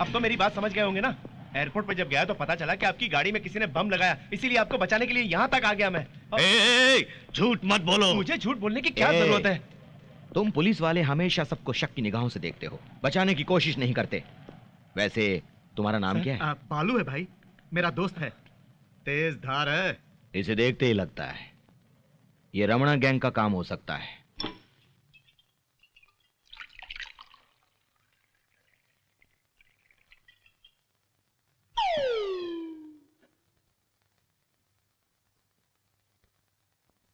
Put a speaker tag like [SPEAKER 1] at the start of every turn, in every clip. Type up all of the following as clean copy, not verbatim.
[SPEAKER 1] अब तो मेरी बात समझ गए होंगे ना। एयरपोर्ट पर जब गया तो पता चला कि आपकी गाड़ी में किसी ने बम लगाया, इसीलिए आपको बचाने के लिए यहाँ तक आ गया मैं।
[SPEAKER 2] झूठ मत बोलो।
[SPEAKER 1] मुझे झूठ बोलने की क्या जरूरत है?
[SPEAKER 3] तुम पुलिस वाले हमेशा सबको शक की निगाहों से देखते हो, बचाने की कोशिश नहीं करते। वैसे तुम्हारा नाम क्या है?
[SPEAKER 4] बालू है भाई, मेरा दोस्त है, तेज धार है।
[SPEAKER 3] इसे देखते ही लगता है ये रमणा गैंग का काम हो सकता है।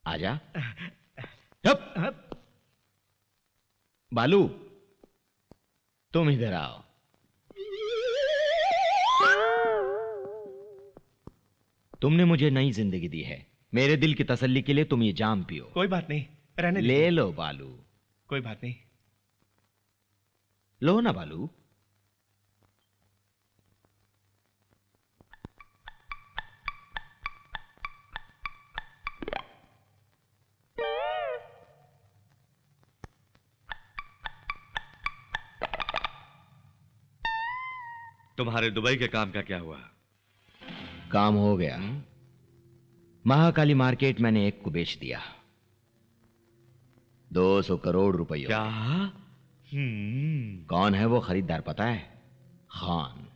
[SPEAKER 3] आजा। बालू तुम इधर आओ। तुमने मुझे नई जिंदगी दी है, मेरे दिल की तसल्ली के लिए तुम ये जाम पियो।
[SPEAKER 1] कोई बात नहीं, रहने
[SPEAKER 3] ले लो बालू।
[SPEAKER 1] कोई बात नहीं,
[SPEAKER 3] लो ना बालू।
[SPEAKER 2] तुम्हारे दुबई के काम का क्या हुआ?
[SPEAKER 3] काम हो गया। महाकाली मार्केट मैंने एक को बेच दिया, 200 करोड़ रुपए।
[SPEAKER 2] क्या?
[SPEAKER 3] कौन है वो खरीदार पता है? खान।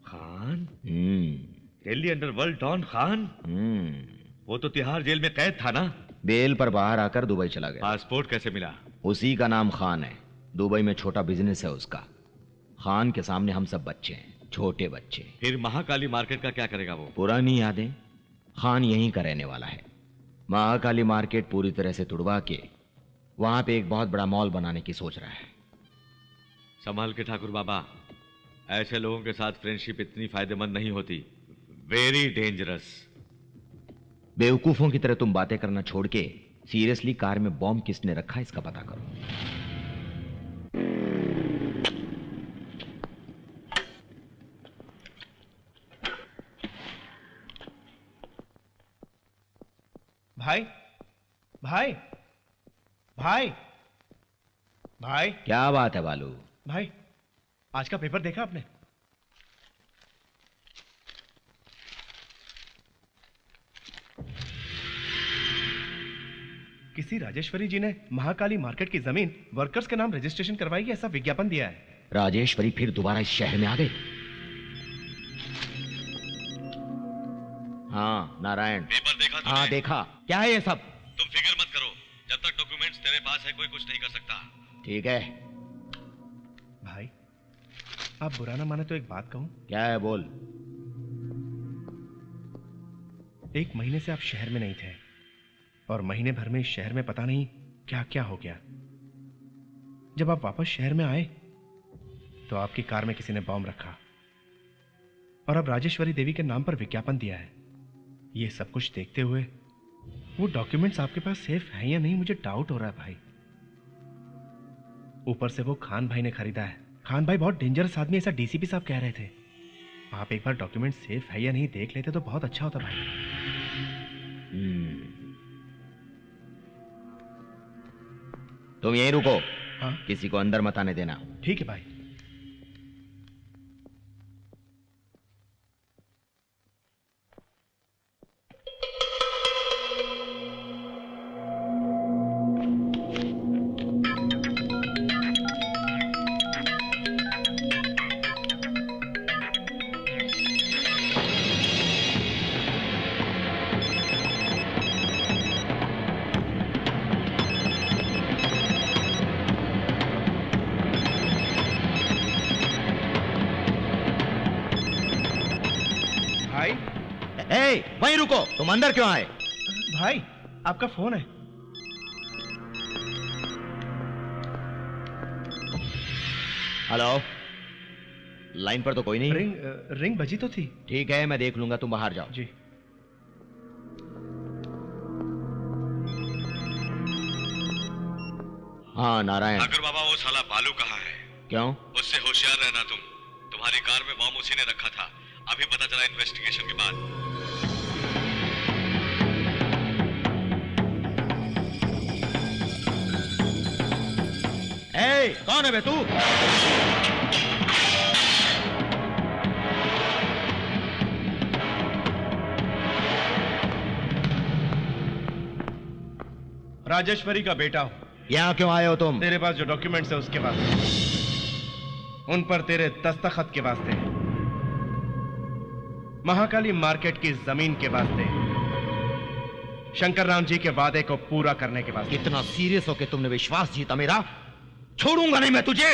[SPEAKER 2] खान? Delhi underworld don Khan? वो तो तिहाड़ जेल में कैद था ना?
[SPEAKER 3] बेल पर बाहर आकर दुबई चला गया।
[SPEAKER 2] पासपोर्ट कैसे मिला?
[SPEAKER 3] उसी का नाम खान है, दुबई में छोटा बिजनेस है उसका। खान के सामने हम सब बच्चे हैं, छोटे बच्चे।
[SPEAKER 2] फिर महाकाली मार्केट का क्या करेगा वो?
[SPEAKER 3] पुरानी यादें। खान यहीं का रहने वाला है। महाकाली मार्केट पूरी तरह से तुड़वा के वहां पे एक बहुत बड़ा मॉल बनाने की सोच रहा है।
[SPEAKER 2] संभाल के ठाकुर बाबा, ऐसे लोगों के साथ फ्रेंडशिप इतनी फायदेमंद नहीं होती, वेरी डेंजरस।
[SPEAKER 3] बेवकूफों की तरह तुम बातें करना छोड़ के सीरियसली कार में बॉम्ब किसने रखा इसका पता करो।
[SPEAKER 1] भाई भाई भाई भाई।
[SPEAKER 3] क्या बात है बालू?
[SPEAKER 1] भाई आज का पेपर देखा आपने? किसी राजेश्वरी जी ने महाकाली मार्केट की जमीन वर्कर्स के नाम रजिस्ट्रेशन करवाई, ऐसा विज्ञापन दिया है।
[SPEAKER 3] राजेश्वरी फिर दोबारा इस शहर में आ गए? हाँ नारायण,
[SPEAKER 2] पेपर देखा तुमने?
[SPEAKER 3] हाँ देखा। क्या है ये सब?
[SPEAKER 2] तुम फिक्र मत करो, जब तक डॉक्यूमेंट्स तेरे पास है कोई कुछ नहीं कर सकता।
[SPEAKER 3] ठीक है
[SPEAKER 1] भाई आप बुरा ना माने तो एक बात कहूं?
[SPEAKER 3] क्या है बोल।
[SPEAKER 1] 1 महीने से आप शहर में नहीं थे और महीने भर में इस शहर में पता नहीं क्या क्या हो गया। जब आप वापस शहर में आए तो आपकी कार में किसी ने बॉम्ब रखा और अब राजेश्वरी देवी के नाम पर विज्ञापन दिया है। ये सब कुछ देखते हुए वो डॉक्यूमेंट्स आपके पास सेफ हैं या नहीं मुझे डाउट हो रहा है भाई। ऊपर से वो खान भाई ने खरीदा है। खान भाई बहुत डेंजरस आदमी, ऐसा डीसीपी साहब कह रहे थे। आप एक बार डॉक्यूमेंट सेफ है या नहीं देख लेते तो बहुत अच्छा होता भाई।
[SPEAKER 3] तुम यहीं रुको।
[SPEAKER 1] हाँ?
[SPEAKER 3] किसी को अंदर मत आने देना।
[SPEAKER 1] ठीक है भाई।
[SPEAKER 3] वहीं रुको। तुम अंदर क्यों आए?
[SPEAKER 1] भाई आपका फोन है।
[SPEAKER 3] हेलो, लाइन पर तो कोई नहीं।
[SPEAKER 1] रिंग बजी तो थी।
[SPEAKER 3] ठीक है मैं देख लूंगा, तुम बाहर जाओ।
[SPEAKER 1] जी।
[SPEAKER 3] हाँ नारायण।
[SPEAKER 2] ठाकुर बाबा वो साला बालू कहाँ है?
[SPEAKER 3] क्यों?
[SPEAKER 2] उससे होशियार रहना तुम। तुम्हारी कार में बॉम्ब उसी ने रखा था, अभी पता चला इन्वेस्टिगेशन के बाद।
[SPEAKER 3] ए, कौन है बे तू?
[SPEAKER 1] राजेश्वरी का बेटा हूं।
[SPEAKER 3] यहाँ क्यों आए हो तुम?
[SPEAKER 1] तेरे पास जो डॉक्यूमेंट्स है उसके वास्ते, उन पर तेरे दस्तखत के वास्ते, महाकाली मार्केट की जमीन के वास्ते, शंकर राम जी के वादे को पूरा करने के वास्ते।
[SPEAKER 3] कितना सीरियस होके तुमने विश्वास जीता मेरा? छोड़ूंगा नहीं मैं तुझे।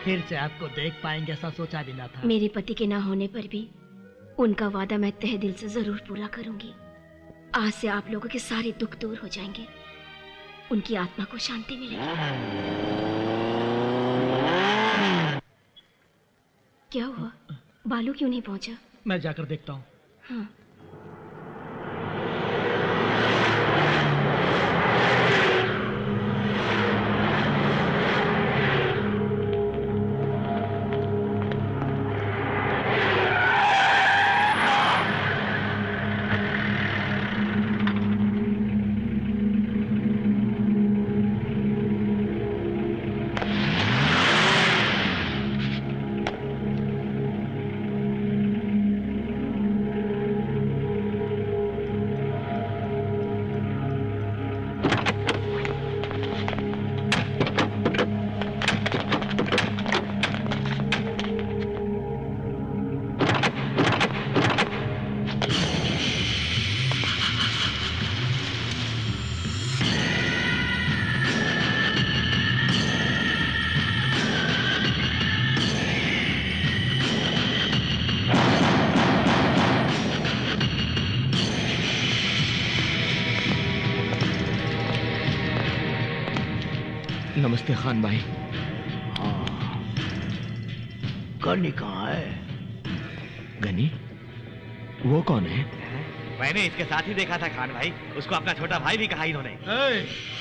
[SPEAKER 5] फिर से आपको देख पाएंगे ऐसा सोचा भी ना था।
[SPEAKER 6] मेरे पति के ना होने पर भी उनका वादा मैं तहे दिल से जरूर पूरा करूंगी। आज से आप लोगों के सारे दुख दूर हो जाएंगे, उनकी आत्मा को शांति मिलेगी। क्या हुआ, बालू क्यों नहीं पहुंचा?
[SPEAKER 5] मैं जाकर देखता हूँ।
[SPEAKER 6] हाँ।
[SPEAKER 3] नमस्ते खान भाई।
[SPEAKER 7] गनी कहाँ है?
[SPEAKER 3] गनी? वो कौन है?
[SPEAKER 2] मैंने इसके साथ ही देखा था खान भाई, उसको अपना छोटा भाई भी कहा इन्होंने।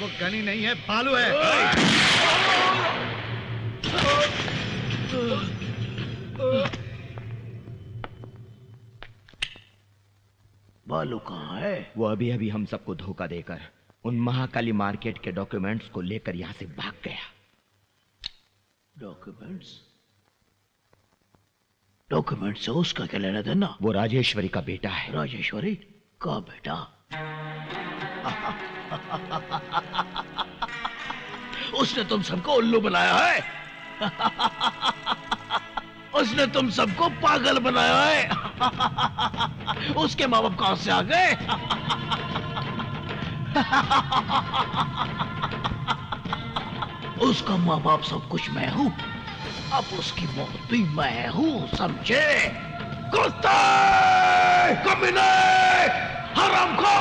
[SPEAKER 4] वो गनी नहीं है, बालू है।
[SPEAKER 7] बालू कहाँ है?
[SPEAKER 3] वो अभी अभी हम सबको धोखा देकर उन महाकाली मार्केट के डॉक्यूमेंट्स को लेकर यहां से भाग गया।
[SPEAKER 7] डॉक्यूमेंट्स से उसका क्या लेना देना?
[SPEAKER 3] वो राजेश्वरी का बेटा है।
[SPEAKER 7] राजेश्वरी का बेटा? उसने तुम सबको उल्लू बनाया है। उसने तुम सबको पागल बनाया है। उसके माँ बाप कहां से आ गए? उसका माँ बाप सब कुछ मैं हूं, अब उसकी मौत भी मैं हूं, समझे? कुत्ते, कमीने, हरामखोर!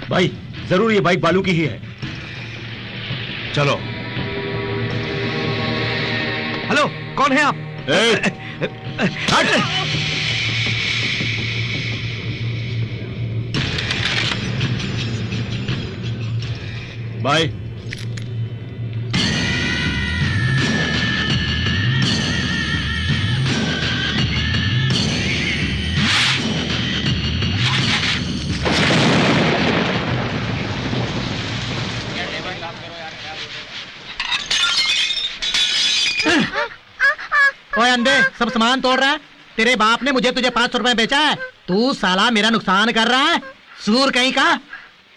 [SPEAKER 8] भाई जरूर ये बाइक बालू की ही है। चलो।
[SPEAKER 2] हेलो, कौन है आप?
[SPEAKER 8] भाई
[SPEAKER 5] ओए अंधे, सब सामान तोड़ रहा है। तेरे बाप ने मुझे तुझे 500 रुपए बेचा है, तू साला मेरा नुकसान कर रहा है, सूर कहीं का।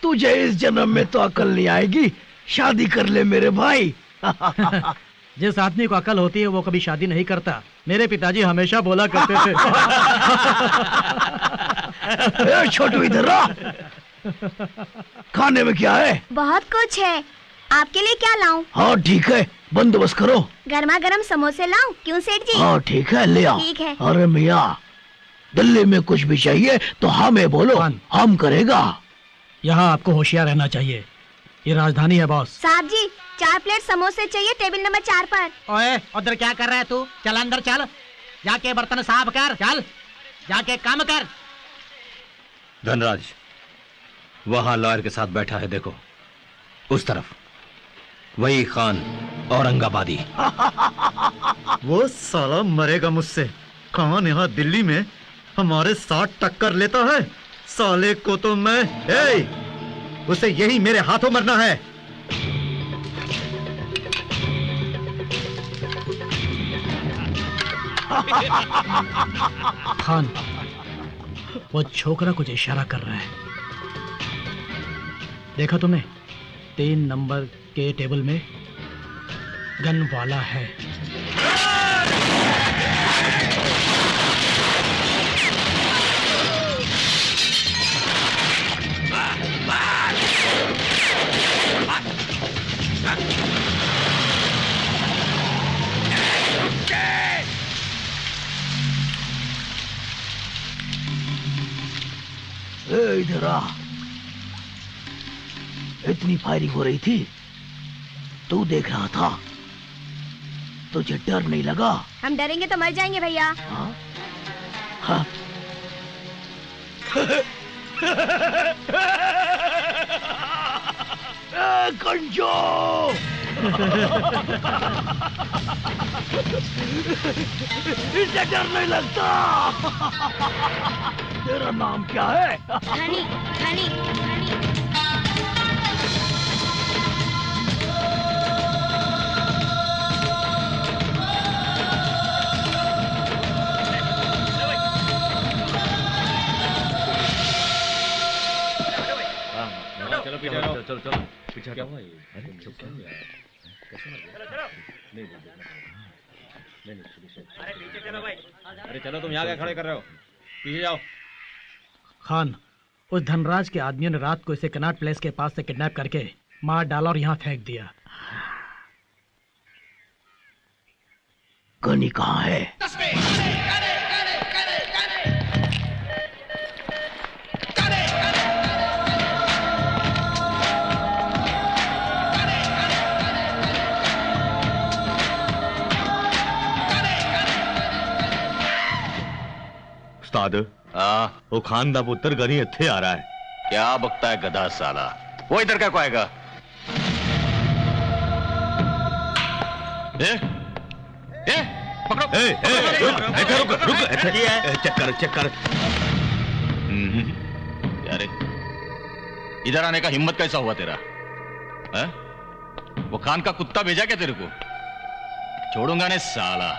[SPEAKER 7] तुझे इस जन्म में तो अकल नहीं आएगी, शादी कर ले मेरे भाई।
[SPEAKER 5] जिस आदमी को अकल होती है वो कभी शादी नहीं करता, मेरे पिताजी हमेशा बोला करते थे।
[SPEAKER 7] छोटू इधर आ। खाने में क्या है?
[SPEAKER 9] बहुत कुछ है, आपके लिए क्या लाऊं?
[SPEAKER 7] हाँ ठीक है, बंदोबस्त करो।
[SPEAKER 9] गर्मा गर्म समोसे लाऊं? क्यों सेठ जी?
[SPEAKER 7] हाँ ठीक है, ले आओ।
[SPEAKER 9] ठीक है।
[SPEAKER 7] अरे मियाँ, दिल्ली में कुछ भी चाहिए तो हमें बोलो, हम करेगा।
[SPEAKER 5] यहाँ आपको होशियार रहना चाहिए, ये राजधानी है बॉस।
[SPEAKER 9] साहब जी, 4 प्लेट समोसे चाहिए, टेबल नंबर 4 पर।
[SPEAKER 5] ओए उधर क्या कर रहा है तू? चल अंदर चल, जाके बर्तन साफ कर, चल जाके काम कर।
[SPEAKER 8] धनराज वहां लॉयर के साथ बैठा है, देखो उस तरफ, वही खान औरंगाबादी।
[SPEAKER 4] वो साला मरेगा मुझसे। खान यहाँ दिल्ली में हमारे साथ टक्कर लेता है, साले को तो मैं उसे यही मेरे हाथों मरना है।
[SPEAKER 5] खान, वो छोकरा कुछ इशारा कर रहा है, देखा तुमने? 3 नंबर के टेबल में गन वाला है।
[SPEAKER 7] इधर आ। इतनी फायरिंग हो रही थी, तू देख रहा था, तुझे डर नहीं लगा?
[SPEAKER 9] हम डरेंगे तो मर जाएंगे भैया।
[SPEAKER 7] हाँ, कंजो इसे डर नहीं लगता। तेरा नाम क्या है?
[SPEAKER 9] हनी हनी हनी।
[SPEAKER 2] चलो पीछे आओ। चलो चलो पीछे क्या हुआ ये? अरे चुप क्यों यार? कैसे मर गया? नहीं अरे पीछे चलो भाई। अरे चलो तुम यहाँ क्या खड़े कर रहे हो? पीछे जाओ।
[SPEAKER 5] खान, उस धनराज के आदमियों ने रात को इसे कनॉट प्लेस के पास से किडनैप करके मार डाला और यहाँ फेंक दिया।
[SPEAKER 7] गनी कहाँ है?
[SPEAKER 8] उस्ताद, वो खान दा पुत्र गनी इत्थे आ रहा है।
[SPEAKER 3] क्या बकता है गधा साला? वो इधर क्या को आएगा?
[SPEAKER 8] पकड़ो। रुक चेक कर।
[SPEAKER 3] यारे, इधर आने का हिम्मत कैसा हुआ तेरा? है? वो खान का कुत्ता भेजा क्या तेरे को? छोड़ूंगा नहीं साला।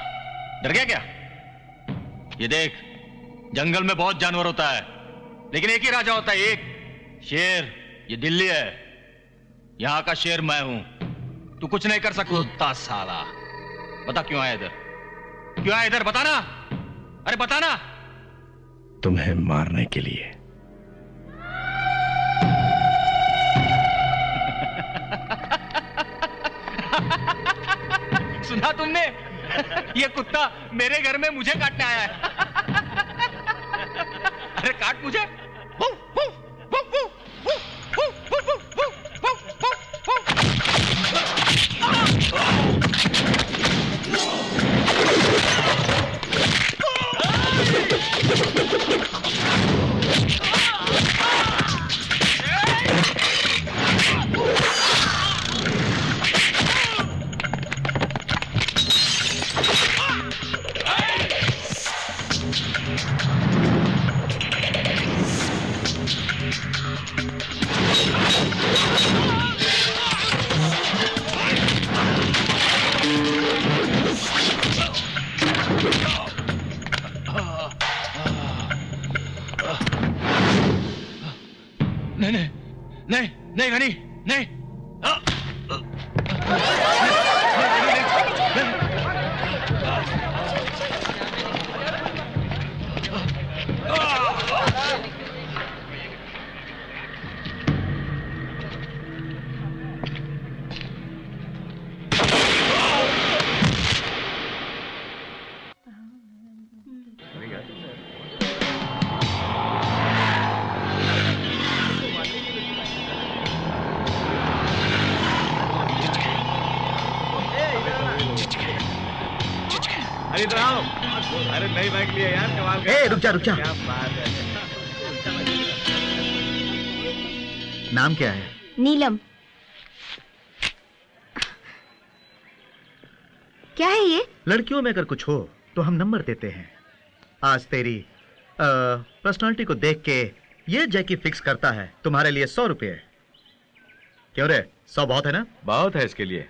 [SPEAKER 3] डर गया क्या? ये देख, जंगल में बहुत जानवर होता है, लेकिन एक ही राजा होता है, एक शेर। ये दिल्ली है, यहां का शेर मैं हूं। तू कुछ नहीं कर सकता साला। बता क्यों आया इधर? क्यों आया इधर? बताना। अरे बताना।
[SPEAKER 1] तुम्हें मारने के लिए।
[SPEAKER 3] सुना तुमने? ये कुत्ता मेरे घर में मुझे काटने आया है। अरे काट मुझे। नहीं घनी, नहीं।
[SPEAKER 2] इधर आओ। अरे नई बाइक लिए यार, कमाल का।
[SPEAKER 4] रुक जा।
[SPEAKER 2] क्या बात है।
[SPEAKER 4] नाम क्या है?
[SPEAKER 6] नीलम। क्या है ये?
[SPEAKER 4] लड़कियों में अगर कुछ हो तो हम नंबर देते हैं। आज तेरी पर्सनालिटी को देख के ये जैकी फिक्स करता है तुम्हारे लिए 100 रुपये। क्यों रे, 100 बहुत है ना?
[SPEAKER 2] बहुत है इसके लिए।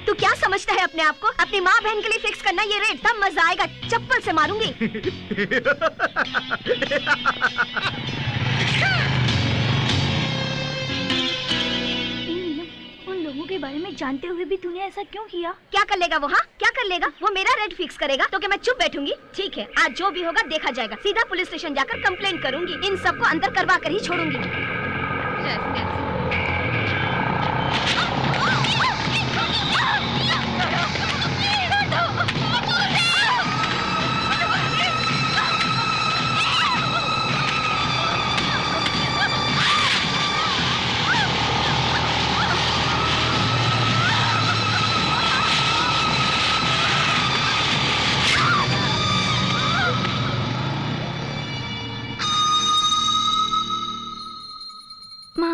[SPEAKER 6] तू क्या समझता है अपने आप को? अपनी माँ बहन के लिए फिक्स करना ये रेट, तब मजा आएगा। चप्पल से मारूंगी।
[SPEAKER 9] उन लोगों के बारे में जानते हुए भी तूने ऐसा क्यों किया?
[SPEAKER 6] क्या कर लेगा वो? हाँ, क्या कर लेगा वो? मेरा रेट फिक्स करेगा तो क्या मैं चुप बैठूंगी? ठीक है, आज जो भी होगा देखा जाएगा। सीधा पुलिस स्टेशन जाकर कंप्लेन करूंगी। इन सबको अंदर करवा कर ही छोड़ूंगी।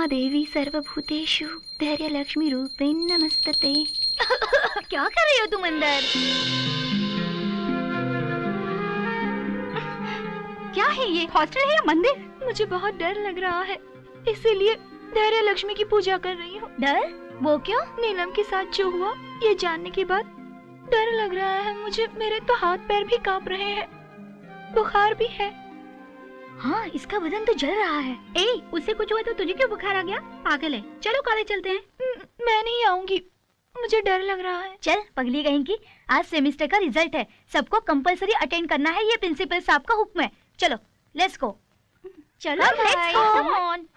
[SPEAKER 9] महादेवी सर्वभूतेषु धैर्य लक्ष्मी रूपेण नमस्तते। क्या कर रही हो तुम अंदर? क्या है ये, हॉस्टल है या मंदिर? मुझे बहुत डर लग रहा है, इसीलिए धैर्य लक्ष्मी की पूजा कर रही हूँ। डर? वो क्यों? नीलम के साथ जो हुआ ये जानने के बाद डर लग रहा है मुझे। मेरे तो हाथ पैर भी कांप रहे हैं, बुखार भी है। हाँ, इसका बदन तो जल रहा है। ए, उससे कुछ हुआ तो तुझे क्यों बुखार आ गया? पागल है। चलो कॉलेज चलते हैं। मैं नहीं आऊंगी, मुझे डर लग रहा है। चल पगली कहीं की, आज सेमेस्टर का रिजल्ट है, सबको कंपलसरी अटेंड करना है, ये प्रिंसिपल साहब का हुक्म है। चलो लेट्स गो। चलो let's go. Come on.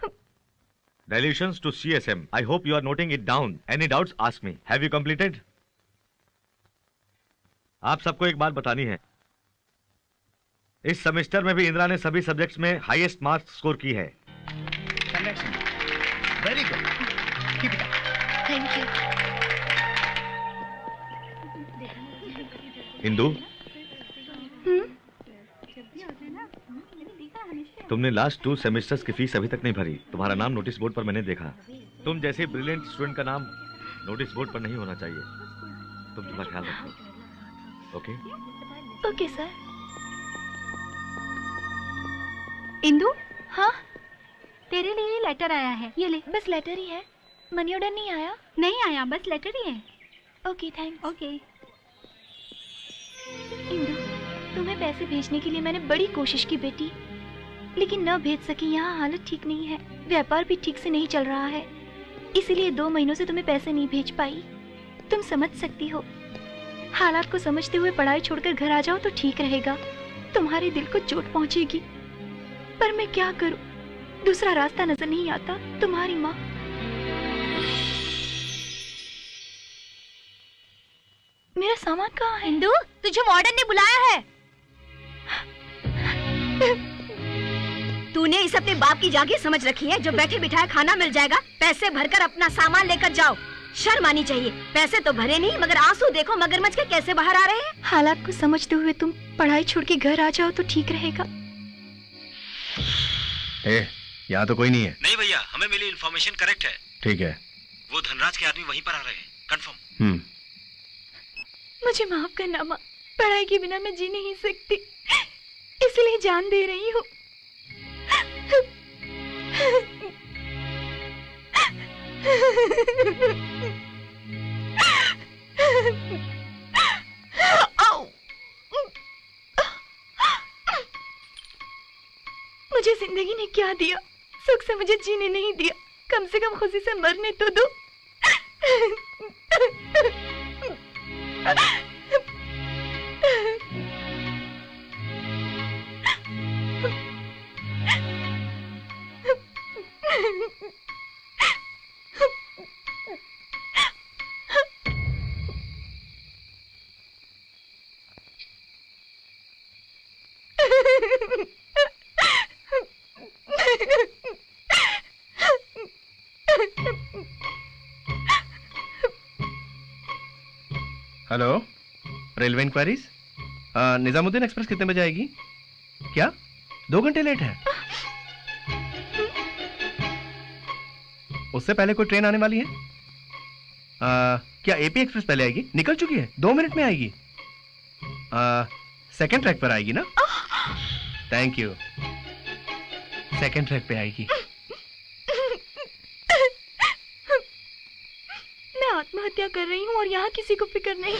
[SPEAKER 2] Dilutions to CSM. I hope you are noting it down. Any doubts? Ask me. Have you completed? आप सबको एक बात बतानी है, इस सेमेस्टर में भी इंदिरा ने सभी सब्जेक्ट्स में हाईएस्ट मार्क्स स्कोर की है।
[SPEAKER 7] Very good, keep it up.
[SPEAKER 9] Thank you.
[SPEAKER 2] Indu, तुमने लास्ट 2 सेमेस्टर्स की फीस अभी तक नहीं भरी। तुम्हारा नाम नोटिस बोर्ड पर मैंने देखा। तुम जैसे ब्रिलियंट स्टूडेंट का नाम नोटिस बोर्ड पर नहीं होना चाहिए। तुम तुम्हारा ख्याल रखो। ओके?
[SPEAKER 9] Okay sir. इंदु, हाँ तेरे लिए लेटर आया है, ये ले। बस लेटर ही है, मनी ऑर्डर नहीं आया? नहीं आया, बस लेटर ही है। Okay thanks. ओके। इंदु, तुम्हें पैसे भेजने के लिए मैंने बड़ी कोशिश की बेटी, लेकिन न भेज सकी। यहाँ हालत ठीक नहीं है, व्यापार भी ठीक से नहीं चल रहा है, इसीलिए 2 महीनों से तुम्हें पैसे नहीं भेज पाई। तुम समझ सकती हो, हालात को समझते हुए पढ़ाई छोड़कर घर आ जाओ तो ठीक रहेगा। तुम्हारे दिल को चोट पहुंचेगी, पर मैं क्या करूं, दूसरा रास्ता नजर नहीं आता। तुम्हारी माँ। मेरा सामान कहाँ है? हिंदू, तुझे वार्डन ने बुलाया है। तूने इस अपने बाप की जागीर समझ रखी है, जो बैठे बिठाए खाना मिल जाएगा, पैसे भरकर अपना सामान लेकर जाओ। शर्म आनी चाहिए। पैसे तो भरे नहीं, मगर आंसू देखो मगरमच्छ के कैसे बाहर आ रहे हैं। हालात को समझते हुए तुम पढ़ाई छोड़ के घर आ जाओ तो ठीक रहेगा।
[SPEAKER 1] यहाँ तो कोई नहीं है।
[SPEAKER 8] नहीं भैया, हमें मिली इन्फॉर्मेशन करेक्ट है।
[SPEAKER 1] ठीक है,
[SPEAKER 8] वो धनराज के आदमी वहीं पर आ रहे हैं, कंफर्म।
[SPEAKER 9] मुझे माफ करना माँ, पढ़ाई के बिना मैं जी नहीं सकती, इसलिए जान दे रही हूँ। मुझे जिंदगी ने क्या दिया, सुख से मुझे जीने नहीं दिया, कम से कम खुशी से मरने तो दो।
[SPEAKER 1] Hello, railway enquiries. Nizamuddin express कितने बजे आएगी? क्या 2 घंटे लेट है? उससे पहले कोई ट्रेन आने वाली है? क्या एपी एक्सप्रेस पहले आएगी? निकल चुकी है, 2 मिनट में आएगी। सेकंड ट्रैक पर आएगी ना? थैंक यू, सेकंड ट्रैक पे आएगी।
[SPEAKER 9] मैं आत्महत्या कर रही हूँ और यहाँ किसी को फिक्र नहीं।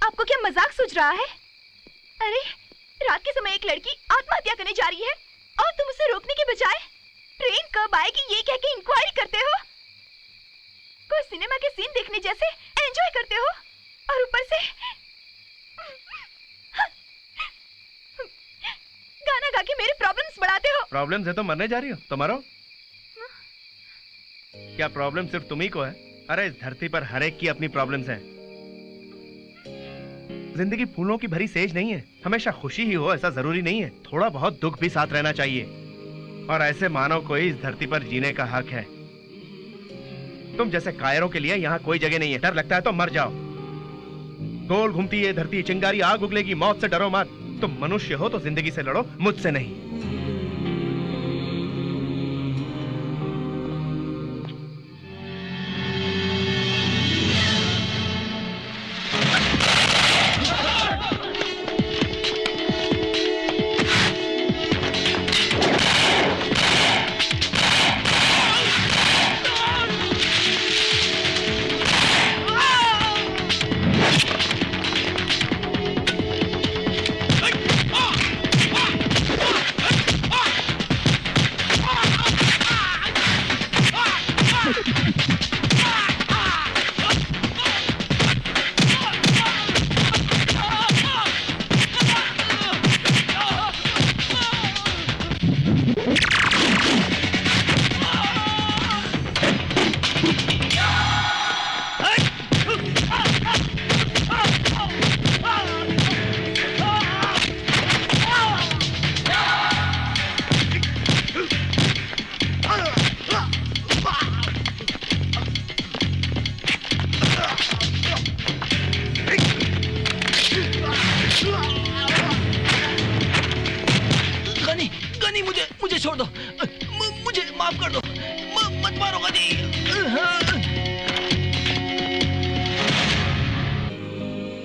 [SPEAKER 9] आपको क्या मजाक सूझ रहा है? अरे रात के समय एक लड़की आत्महत्या करने जा रही है और तुम उसे रोकने के बजाय ट्रेन कब आएगी ये कह के इंक्वायरी करते हो। कोई सिनेमा के सीन देखने जैसे एंजॉय करते हो और ऊपर से गाना गा के मेरे प्रॉब्लम्स बढ़ाते हो।
[SPEAKER 1] प्रॉब्लम्स है तो मरने जा रही हो तो मरो। क्या प्रॉब्लम सिर्फ तुम्ही को है? अरे इस धरती पर हर एक की अपनी प्रॉब्लम्स हैं। जिंदगी फूलों की भरी सेज नहीं है, हमेशा खुशी ही हो ऐसा जरूरी नहीं है, थोड़ा बहुत दुख भी साथ रहना चाहिए। और ऐसे मानव को ही इस धरती पर जीने का हक है। तुम जैसे कायरों के लिए यहाँ कोई जगह नहीं है। डर लगता है तो मर जाओ। गोल घूमती है धरती, चिंगारी आग उगलेगी, मौत से डरो मत। तुम मनुष्य हो तो जिंदगी से लड़ो, मुझसे नहीं।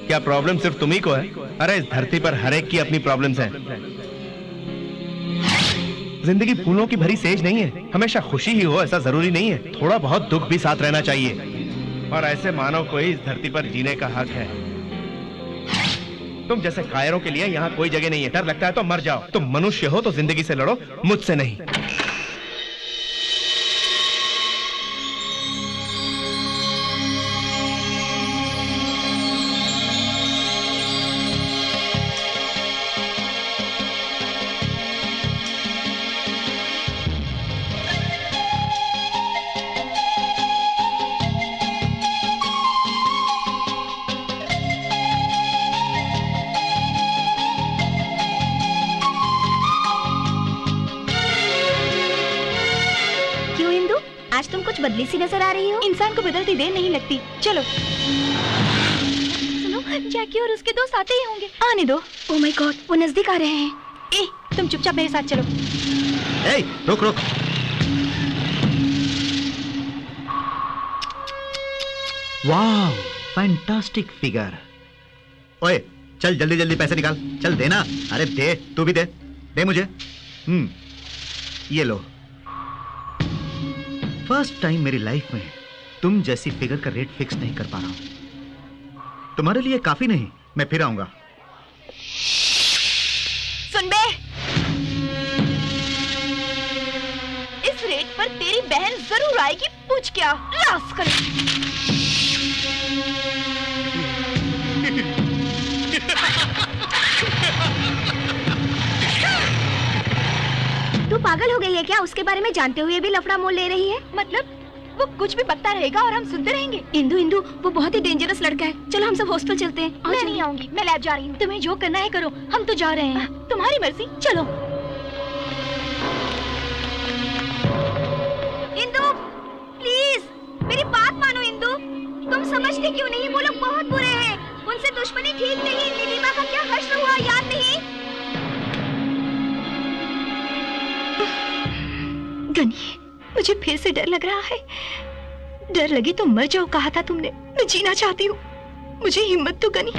[SPEAKER 1] क्या प्रॉब्लम सिर्फ तुम्ही को है? अरे इस धरती पर हर एक की अपनी प्रॉब्लम्स हैं। जिंदगी फूलों की भरी सेज नहीं है, हमेशा खुशी ही हो ऐसा जरूरी नहीं है, थोड़ा बहुत दुख भी साथ रहना चाहिए। और ऐसे मानव को ही इस धरती पर जीने का हक है। तुम जैसे कायरों के लिए यहाँ कोई जगह नहीं है। डर लगता है तो मर जाओ। तुम मनुष्य हो तो जिंदगी से लड़ो, मुझसे नहीं।
[SPEAKER 9] आज तुम कुछ बदली सी नजर आ रही हो। इंसान को बदलती देर नहीं लगती। चलो सुनो, जैकी और उसके दोस्त आते ही होंगे। आने दो।
[SPEAKER 6] ओह माय गॉड, वो नजदीक आ रहे हैं।
[SPEAKER 9] ए, तुम चुपचाप मेरे साथ चलो।
[SPEAKER 4] ए, रुक रुक। वाह, फैंटास्टिक फिगर। ओए, चल जल्दी जल्दी पैसे निकाल। चल देना। अरे दे, तू भी दे। दे मुझे। ये लो। फर्स्ट टाइम मेरी लाइफ में तुम जैसी फिगर का रेट फिक्स नहीं कर पा रहा हूं। तुम्हारे लिए काफी नहीं, मैं फिर आऊंगा।
[SPEAKER 9] सुन बे, इस रेट पर तेरी बहन जरूर आएगी। पूछ क्या लाश कर।
[SPEAKER 6] तू पागल हो गई है क्या? उसके बारे में जानते हुए भी लफड़ा मोल ले रही है?
[SPEAKER 9] मतलब वो कुछ भी बकता रहेगा और हम सुनते रहेंगे।
[SPEAKER 6] इंदु इंदु, वो बहुत ही डेंजरस लड़का है। चलो हम सब हॉस्टल चलते हैं।
[SPEAKER 9] मैं नहीं आऊंगी, मैं लैब जा रही हूँ। तुम्हें जो करना है करो, हम तो जा रहे हैं। तुम्हारी मर्जी। चलो।
[SPEAKER 6] इंदु प्लीज मेरी बात मानो। इंदु, तुम समझते क्यों नहीं? वो लोग बहुत बुरे हैं, उनसे दुश्मनी ठीक नहीं। नीलिमा का क्या हश्र हुआ याद नहीं?
[SPEAKER 9] गनी, मुझे फिर से डर लग रहा है। डर लगे तो मर जाओ कहा था तुमने। मैं जीना चाहती हूँ, मुझे हिम्मत दो गनी।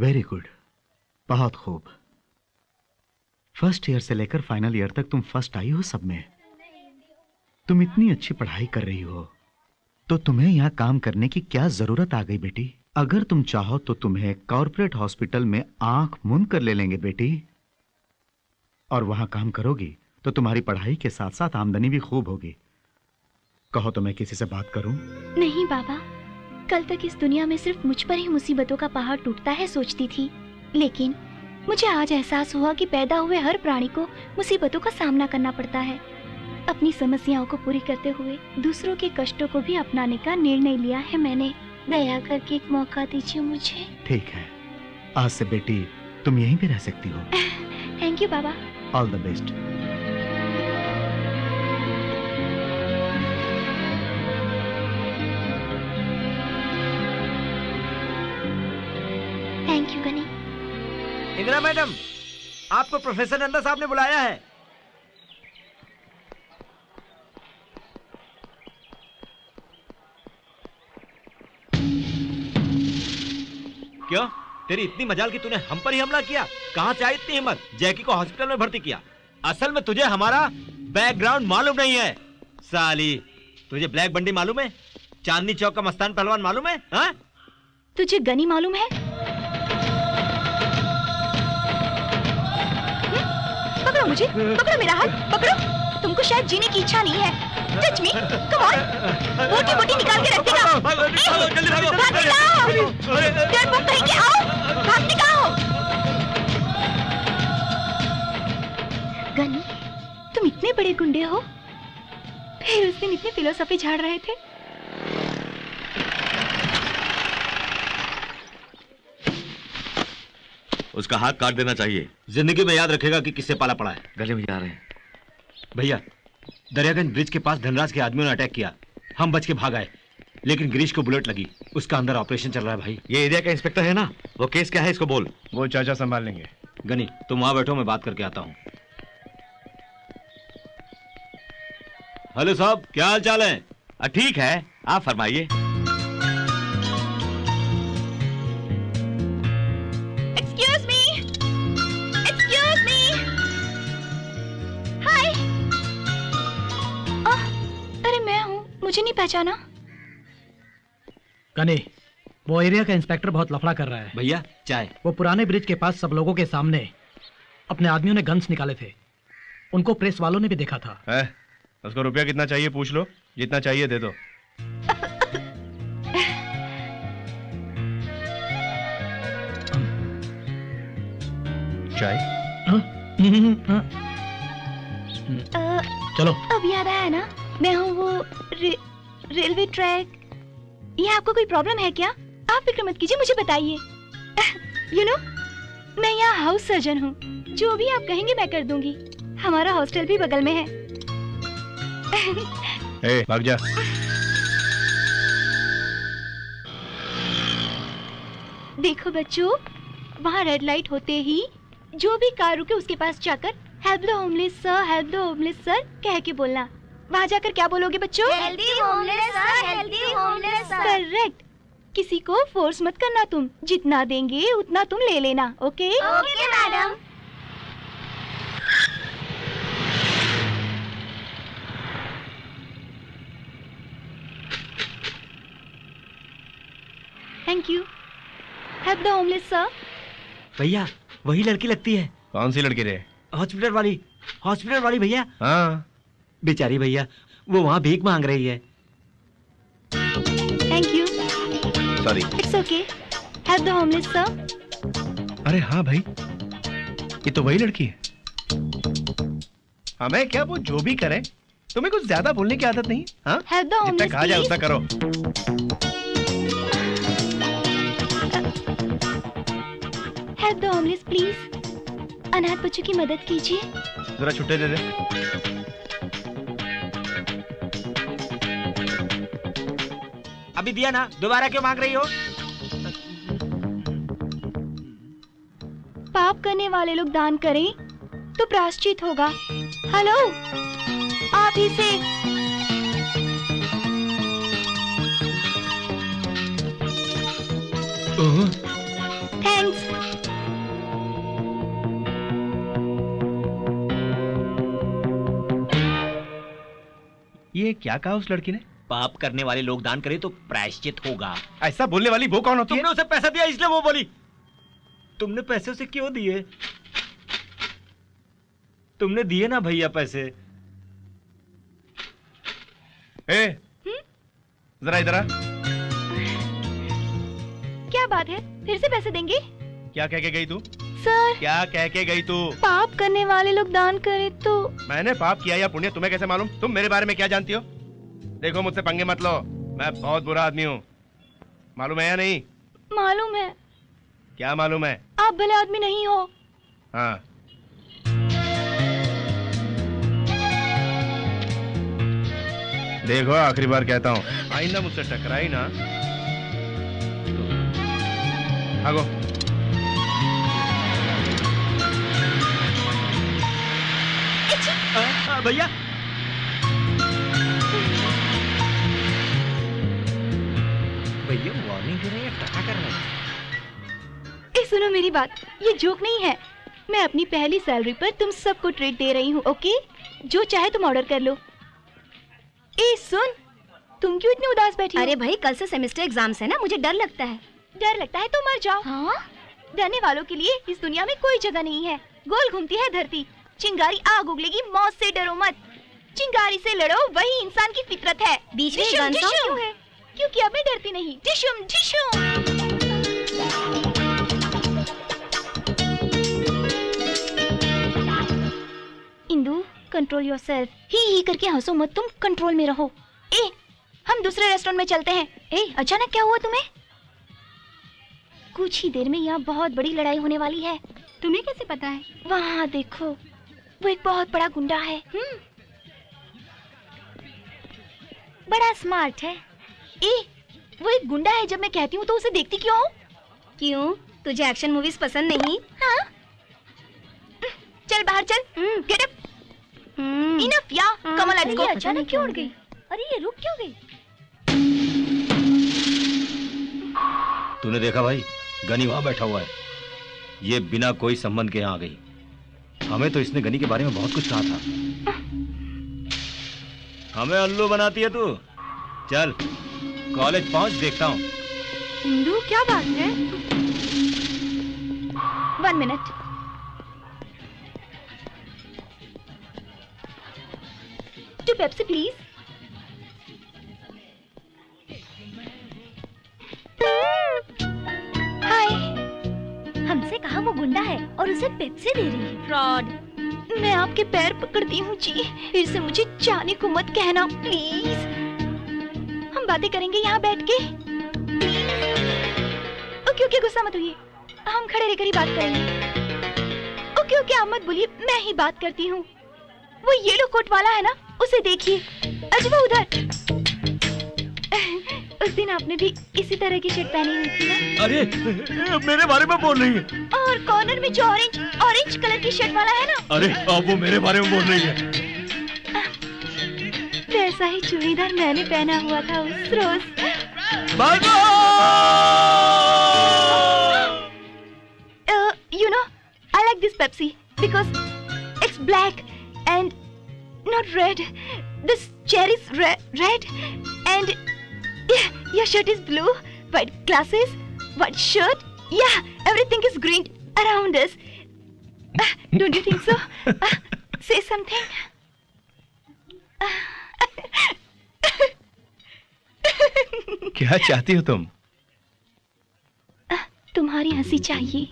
[SPEAKER 4] वेरी गुड, बहुत खूब। फर्स्ट ईयर से लेकर फाइनल ईयर तक तुम फर्स्ट आई हो सब में। तुम इतनी अच्छी पढ़ाई कर रही हो तो तुम्हें यहाँ काम करने की क्या जरूरत आ गई बेटी? अगर तुम चाहो तो तुम्हें कॉर्पोरेट हॉस्पिटल में आंख मूंद कर ले लेंगे बेटी, और वहां काम करोगी तो तुम्हारी पढ़ाई के साथ साथ आमदनी भी खूब होगी। कहो तो मैं किसी से बात करूं?
[SPEAKER 9] नहीं बाबा, कल तक इस दुनिया में सिर्फ मुझ पर ही मुसीबतों का पहाड़ टूटता है सोचती थी, लेकिन मुझे आज एहसास हुआ कि पैदा हुए हर प्राणी को मुसीबतों का सामना करना पड़ता है। अपनी समस्याओं को पूरी करते हुए दूसरों के कष्टों को भी अपनाने का निर्णय लिया है मैंने। दया करके एक मौका दीजिए मुझे।
[SPEAKER 4] ठीक है, आज से बेटी तुम यहीं पे रह सकती हो।
[SPEAKER 9] थैंक यू बाबा।
[SPEAKER 4] All the best.
[SPEAKER 9] Thank you Ghani.
[SPEAKER 10] Indira madam, आपको प्रोफेसर नंदा साहब ने बुलाया है। क्यों? तेरी इतनी मजाल कि तूने हम पर ही हमला किया? कहां से आई इतनी हिम्मत? जैकी को हॉस्पिटल में भर्ती किया। असल में तुझे हमारा बैकग्राउंड मालूम नहीं है साली। तुझे ब्लैक बंडी मालूम है? चांदनी चौक का मस्तान पहलवान मालूम है? हाँ?
[SPEAKER 9] तुझे गनी मालूम है? पकड़ो मुझे, पकड़ो मेरा हाथ, पकड़ो। तुमको शायद जीने की इच्छा नहीं है। Touch me, come on. बोटी बोटी निकाल के रख देगा।
[SPEAKER 10] जल्दी भागो।
[SPEAKER 9] भागने का आओ। डरपोक कहीं के आओ। भागने का आओ। गनी, तुम इतने बड़े गुंडे हो, फिर उस दिन इतनी फिलोसफी झाड़ रहे थे।
[SPEAKER 2] उसका हाथ काट देना चाहिए।
[SPEAKER 8] जिंदगी में याद रखेगा कि किससे पाला पड़ा है।
[SPEAKER 2] गले में जा रहे हैं
[SPEAKER 8] भैया, दरियागंज ब्रिज के पास धनराज के आदमियों ने अटैक किया। हम बच के भाग आए, लेकिन गिरीश को बुलेट लगी। उसका अंदर ऑपरेशन चल रहा है भाई।
[SPEAKER 2] ये एरिया का इंस्पेक्टर है ना? वो केस क्या है इसको बोल।
[SPEAKER 1] वो चाचा संभाल लेंगे।
[SPEAKER 8] गनी, तुम वहां बैठो, मैं बात करके आता हूँ। हेलो साहब, क्या हाल चाल है?
[SPEAKER 2] ठीक है, आप फरमाइए।
[SPEAKER 9] Excuse me! Excuse me! Hi! अरे मैं हूँ, मुझे नहीं पहचाना?
[SPEAKER 5] गनी, वो एरिया का इंस्पेक्टर बहुत लफड़ा कर रहा है।
[SPEAKER 8] भैया चाय।
[SPEAKER 5] वो पुराने ब्रिज के पास सब लोगों के सामने अपने आदमियों ने गन्स निकाले थे। उनको प्रेस वालों ने भी देखा था।
[SPEAKER 1] है? उसको रुपया कितना चाहिए पूछ लो, जितना चाहिए दे दो। चाय? चलो।
[SPEAKER 9] अब याद आया ना, मैं हूँ वो रेलवे ट्रैक। ये आपको कोई प्रॉब्लम है क्या? आप फिक्र मत कीजिए, मुझे बताइए। यू नो, मैं यहाँ हाउस सर्जन हूँ। जो भी आप कहेंगे मैं कर दूंगी। हमारा हॉस्टल भी बगल में है।
[SPEAKER 1] ए, भाग जा।
[SPEAKER 9] देखो बच्चों, वहाँ रेड लाइट होते ही जो भी कार रुके उसके पास जाकर help the homeless sir, help the homeless sir कह के बोलना। वहाँ जाकर क्या बोलोगे बच्चों?
[SPEAKER 11] Healthy homeless sir, healthy homeless sir.
[SPEAKER 9] Correct. किसी को फोर्स मत करना, तुम जितना देंगे उतना तुम ले लेना। Okay?
[SPEAKER 11] Okay madam.
[SPEAKER 9] Thank you. Help the homeless sir.
[SPEAKER 10] भैया, वही लड़की लगती है।
[SPEAKER 1] कौन सी लड़की रे?
[SPEAKER 10] हॉस्पिटल वाली भैया।
[SPEAKER 1] हाँ।
[SPEAKER 10] बेचारी भैया, वो वहाँ भीख मांग रही है।
[SPEAKER 9] Thank you.
[SPEAKER 1] Sorry.
[SPEAKER 9] It's okay. Help the homeless sir.
[SPEAKER 1] अरे हाँ भाई, ये तो वही लड़की है। हमें क्या, वो जो भी करे, तुम्हें कुछ ज्यादा बोलने की आदत नहीं? हाँ?
[SPEAKER 9] हेल्प द होमलेस
[SPEAKER 1] जितना कहा जाए उतना करो।
[SPEAKER 9] Help the homeless please. अनाथ बच्चों की मदद कीजिए।
[SPEAKER 1] जरा छुट्टे दे दे।
[SPEAKER 10] अभी दिया ना, दोबारा क्यों मांग रही हो?
[SPEAKER 9] पाप करने वाले लोग दान करें तो प्रायश्चित होगा। हेलो, आप ही से। थैंक्स।
[SPEAKER 1] ये क्या कहा उस लड़की ने?
[SPEAKER 10] पाप करने वाले लोग दान करें तो प्रायश्चित होगा।
[SPEAKER 1] ऐसा बोलने वाली वो कौन होती है?
[SPEAKER 10] तुमने उसे पैसा दिया इसलिए वो बोली। तुमने पैसे उसे क्यों दिए? तुमने दिए ना भैया पैसे।
[SPEAKER 1] जरा इधर आ।
[SPEAKER 9] क्या बात है, फिर से पैसे देंगे?
[SPEAKER 1] क्या कह के गई तू?
[SPEAKER 9] सर,
[SPEAKER 1] क्या कह के गई तू?
[SPEAKER 9] पाप करने वाले लोग दान करें तो।
[SPEAKER 1] मैंने पाप किया या पुण्य तुम्हें कैसे मालूम? तुम मेरे बारे में क्या जानती हो? देखो मुझसे पंगे मत लो, मैं बहुत बुरा आदमी हूँ, मालूम है या नहीं?
[SPEAKER 9] मालूम है।
[SPEAKER 1] क्या मालूम है?
[SPEAKER 9] आप भले आदमी नहीं हो।
[SPEAKER 1] हाँ। देखो आखिरी बार कहता हूँ, आइंदा मुझसे टकराई ना। भागो।
[SPEAKER 10] भैया भैया वार्निंग दे रहे हैं, टका कर रहे हैं।
[SPEAKER 9] सुनो मेरी बात, ये जोक नहीं है। मैं अपनी पहली सैलरी पर तुम सबको ट्रीट दे रही हूँ, ओके? जो चाहे तुम ऑर्डर कर लो। ए सुन, तुम क्यों इतनी उदास बैठी हो?
[SPEAKER 6] अरे भाई, कल से सेमेस्टर एग्जाम्स है ना, मुझे डर लगता है।
[SPEAKER 9] डर लगता है तो मर जाओ। हाँ? डरने वालों के लिए इस दुनिया में कोई जगह नहीं है। गोल घूमती है धरती, चिंगारी आग उगलेगी, मौत से डरो मत। चिंगारी से लड़ो, वही इंसान की फितरत है।
[SPEAKER 6] बीच में
[SPEAKER 9] डिशुम,
[SPEAKER 6] गन
[SPEAKER 9] डिशुम।
[SPEAKER 6] क्यों
[SPEAKER 9] है? क्योंकि अब मैं डरती नहीं। डिशुम डिशुम। Indu, control yourself. ही करके हंसो मत, तुम कंट्रोल में रहो। ए, हम दूसरे रेस्टोरेंट में चलते हैं। ए, अचानक क्या हुआ तुम्हें? कुछ ही देर में यहाँ बहुत बड़ी लड़ाई होने वाली है। तुम्हें कैसे पता है? वहाँ देखो, वो एक बहुत बड़ा गुंडा है। बड़ा स्मार्ट है। ए, वो एक गुंडा है। जब मैं कहती हूँ तो उसे देखती क्यों हो?
[SPEAKER 6] क्यों? तुझे एक्शन मूवीज पसंद नहीं?
[SPEAKER 9] हाँ? चल बाहर चल। Get up. इनफ या, कम ऑन लेट्स गो। अचानक क्यों उड़ गई? अरे ये रुक क्यों गई?
[SPEAKER 8] तूने देखा भाई, गनी वहां बैठा हुआ है। ये बिना कोई संबंध के यहाँ आ गई। हमें तो इसने गनी के बारे में बहुत कुछ कहा था।
[SPEAKER 10] हमें उल्लू बनाती है तू। चल कॉलेज पहुंच, देखता हूँ।
[SPEAKER 9] इंदु, क्या बात है? 1 minute. Two Pepsi please. Hi. हमसे कहा वो गुंडा है और उसे पेप्सी दे रही है। फ्रॉड। मैं आपके पैर पकड़ती हूँ जी, फिर से मुझे जाने को मत कहना प्लीज। हम बातें करेंगे यहाँ बैठ के। ओके ओके, गुस्सा मत होइए, हम खड़े रहकर ही बात करेंगे। ओके ओके, आप मत बोलिए, मैं ही बात करती हूँ। वो येलो कोट वाला है ना, उसे देखिए। अच्छा वो उधर। उस दिन आपने भी इसी तरह की शर्ट पहनी हुई थी ना?
[SPEAKER 10] अरे मेरे बारे में बोल रही है।
[SPEAKER 9] और कॉर्नर में जो ऑरेंज कलर की शर्ट वाला है ना?
[SPEAKER 10] अरे अब वो मेरे बारे में बोल रही है।
[SPEAKER 9] वैसा ही चूड़ीदार मैंने पहना हुआ था उस रोज। You know, I like this Pepsi because it's black and not red. This chair is red and your shirt is blue. White glasses, white shirt. Yeah, everything is green around us. Don't you think so? Say something.
[SPEAKER 1] क्या चाहती हो तुम?
[SPEAKER 9] तुम्हारी हंसी चाहिए।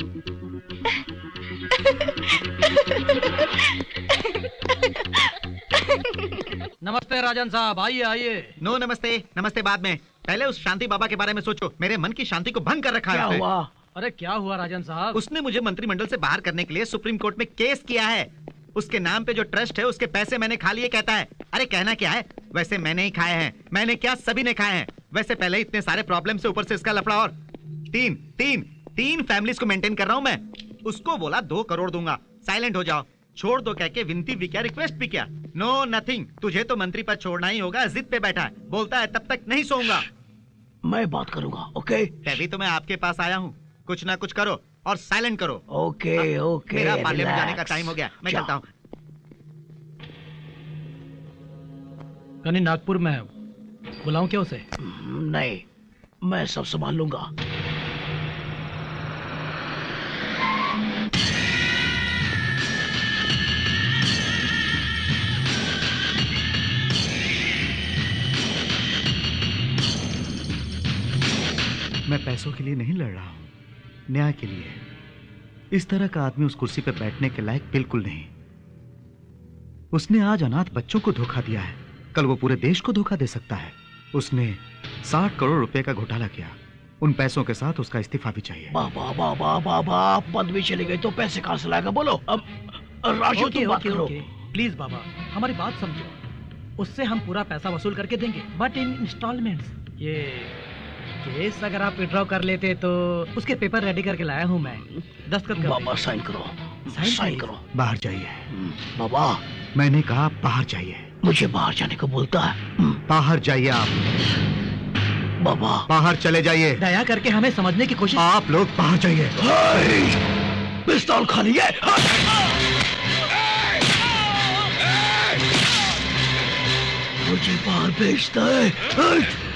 [SPEAKER 5] नमस्ते राजन साहब, आइए आइए।
[SPEAKER 4] नो नमस्ते, नमस्ते बाद में। पहले उस शांति बाबा के बारे में सोचो। मेरे मन की शांति को भंग कर रखा है।
[SPEAKER 5] क्या
[SPEAKER 4] उसने।
[SPEAKER 5] हुआ? अरे क्या हुआ राजन साहब?
[SPEAKER 4] उसने मुझे मंत्रिमंडल से बाहर करने के लिए सुप्रीम कोर्ट में केस किया है। उसके नाम पे जो ट्रस्ट है उसके पैसे मैंने खा लिए कहता है। अरे कहना क्या है, वैसे मैंने ही खाए हैं। मैंने क्या, सभी ने खाए हैं। वैसे पहले इतने सारे प्रॉब्लम से ऊपर से इसका लफड़ा और तीन फैमिलीज को मेंटेन कर रहा हूं मैं। उसको बोला 2 करोड़ दूंगा, साइलेंट हो जाओ, छोड़ दो कह के विनती भी क्या, रिक्वेस्ट भी क्या। No nothing. तुझे तो मंत्री पद छोड़ना ही होगा। जिद पे बैठा है, बोलता है तब तक नहीं सोऊंगा।
[SPEAKER 7] मैं बात करूंगा, ओके?
[SPEAKER 4] तभी तो मैं आपके पास आया हूँ। कुछ ना कुछ करो और साइलेंट करो।
[SPEAKER 7] ओके ओके,
[SPEAKER 4] मेरा पार्लियामेंट जाने का टाइम हो गया, मैं चलता हूँ।
[SPEAKER 5] गनी नागपुर में है, बुलाऊं क्या उसे?
[SPEAKER 7] नहीं, मैं सब संभाल लूंगा।
[SPEAKER 4] मैं पैसों के लिए नहीं लड़ रहा हूं, न्याय के लिए। इस तरह का आदमी उस कुर्सी पर बैठने के लायक बिल्कुल नहीं। उसने आज अनाथ बच्चों को धोखा दिया है, कल वो पूरे देश को धोखा दे सकता है। उसने 60 करोड़ रुपए का घोटाला किया। उन पैसों के साथ उसका इस्तीफा भी चाहिए।
[SPEAKER 7] बाबा बाबा बाबा, पदवी चली गई तो पैसे कहां से लाएगा? बोलो। अब राजू तुम बात करो।
[SPEAKER 5] प्लीज बाबा, हमारी बात समझो। उससे हम पूरा पैसा वसूल करके देंगे, बट इन इंस्टॉलमेंट्स। ये केस अगर आप विड्रॉ कर लेते तो उसके पेपर रेडी करके लाया हूं मैं। दस्तखत कर
[SPEAKER 7] बाबा साइन करो, साइन करो।
[SPEAKER 4] बाहर जाइए।
[SPEAKER 7] बाबा,
[SPEAKER 4] मैंने कहा बाहर जाइए।
[SPEAKER 7] मुझे बाहर जाने को बोलता है।
[SPEAKER 4] बाहर जाइए आप।
[SPEAKER 7] बाबा,
[SPEAKER 4] बाहर चले जाइए।
[SPEAKER 5] दया करके हमें समझने की कोशिश।
[SPEAKER 4] आप लोग बाहर जाइए।
[SPEAKER 7] पिस्तौल खाली है। मुझे बाहर भेजता है।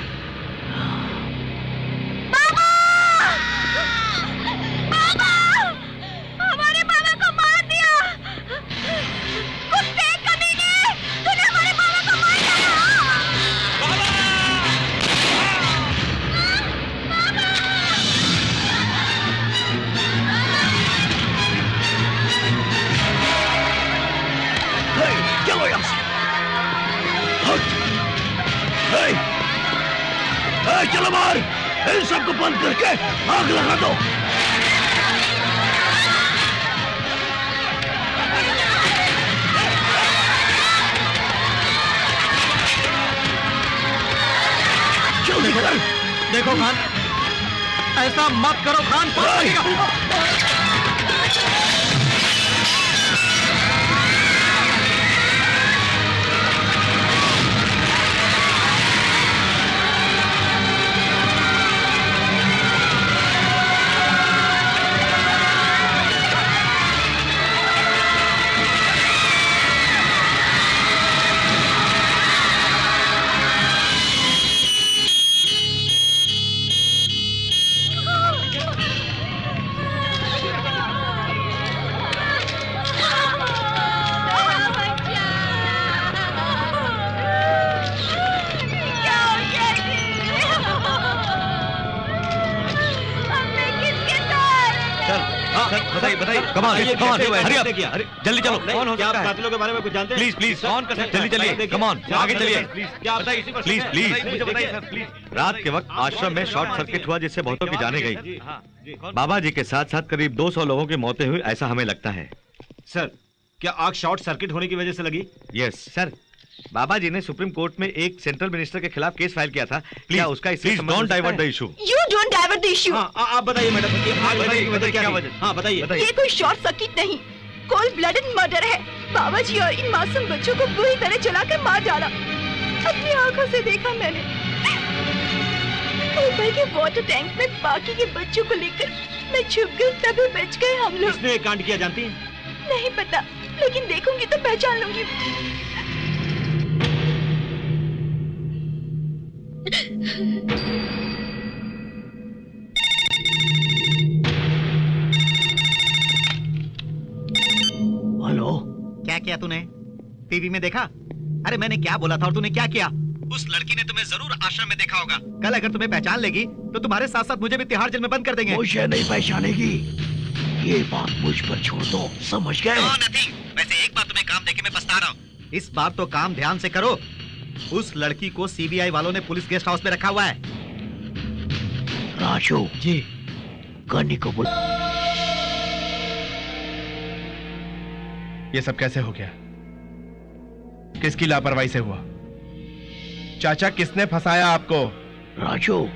[SPEAKER 7] चलो बाहर, इन सबको बंद करके आग लगा दो। जल्दी कर।
[SPEAKER 5] देखो खान, ऐसा मत करो खान।
[SPEAKER 10] जल्दी चलो। क्या आप कातिलों के बारे में कुछ जानते हैं?
[SPEAKER 2] प्लीज प्लीज, जल्दी चलिए, कम ऑन, आगे चलिए। Please please. रात के वक्त आश्रम में शॉर्ट सर्किट हुआ जिससे बहुतों की जाने गई। बाबा जी के साथ साथ करीब 200 लोगों की मौतें हुई, ऐसा हमें लगता है।
[SPEAKER 10] सर, क्या आग शॉर्ट सर्किट होने की वजह से लगी?
[SPEAKER 2] Yes sir. बाबा जी ने सुप्रीम कोर्ट में एक सेंट्रल मिनिस्टर के खिलाफ केस फाइल किया था। क्या उसका इससे संबंध?
[SPEAKER 6] Don't divert the issue. You don't divert the issue.
[SPEAKER 10] आप बताइए मैडम, आग लगने की वजह क्या वजह? हाँ बताइए।
[SPEAKER 6] ये कोई शॉर्ट सर्किट नहीं, कोल्ड ब्लडेड मर्डर है। बाबा जी और इन मासूम बच्चों को बुरी तरह जलाकर मार डाला। अपनी आंखों से देखा मैंने। ऊपर के वाटर टैंक में बाकी के बच्चों को लेकर मैं छुप गई, तभी बच गए हम लोग।
[SPEAKER 10] किसने कांड किया जानती हैं?
[SPEAKER 6] नहीं पता, लेकिन देखूंगी तो पहचान लूंगी।
[SPEAKER 7] हेलो,
[SPEAKER 4] क्या किया तूने? टीवी में देखा? अरे मैंने क्या बोला था और तूने क्या किया? उस लड़की ने तुम्हें जरूर आश्रम में देखा होगा। कल अगर तुम्हें पहचान लेगी तो तुम्हारे साथ साथ मुझे भी तिहाड़ जेल में बंद कर देंगे।
[SPEAKER 7] मुझे नहीं पहचानेगी, ये बात मुझ पर छोड़ दो, समझ गए?
[SPEAKER 4] वैसे एक बात तुम्हें काम देके मैं पछता रहा हूँ। इस बार तो काम ध्यान से करो। उस लड़की को सीबीआई वालों ने पुलिस गेस्ट हाउस में रखा हुआ है।
[SPEAKER 7] राजू
[SPEAKER 5] जी,
[SPEAKER 7] गनी को बुला।
[SPEAKER 1] ये सब कैसे हो गया? किसकी लापरवाही से हुआ? चाचा, किसने फंसाया आपको?
[SPEAKER 7] राजू,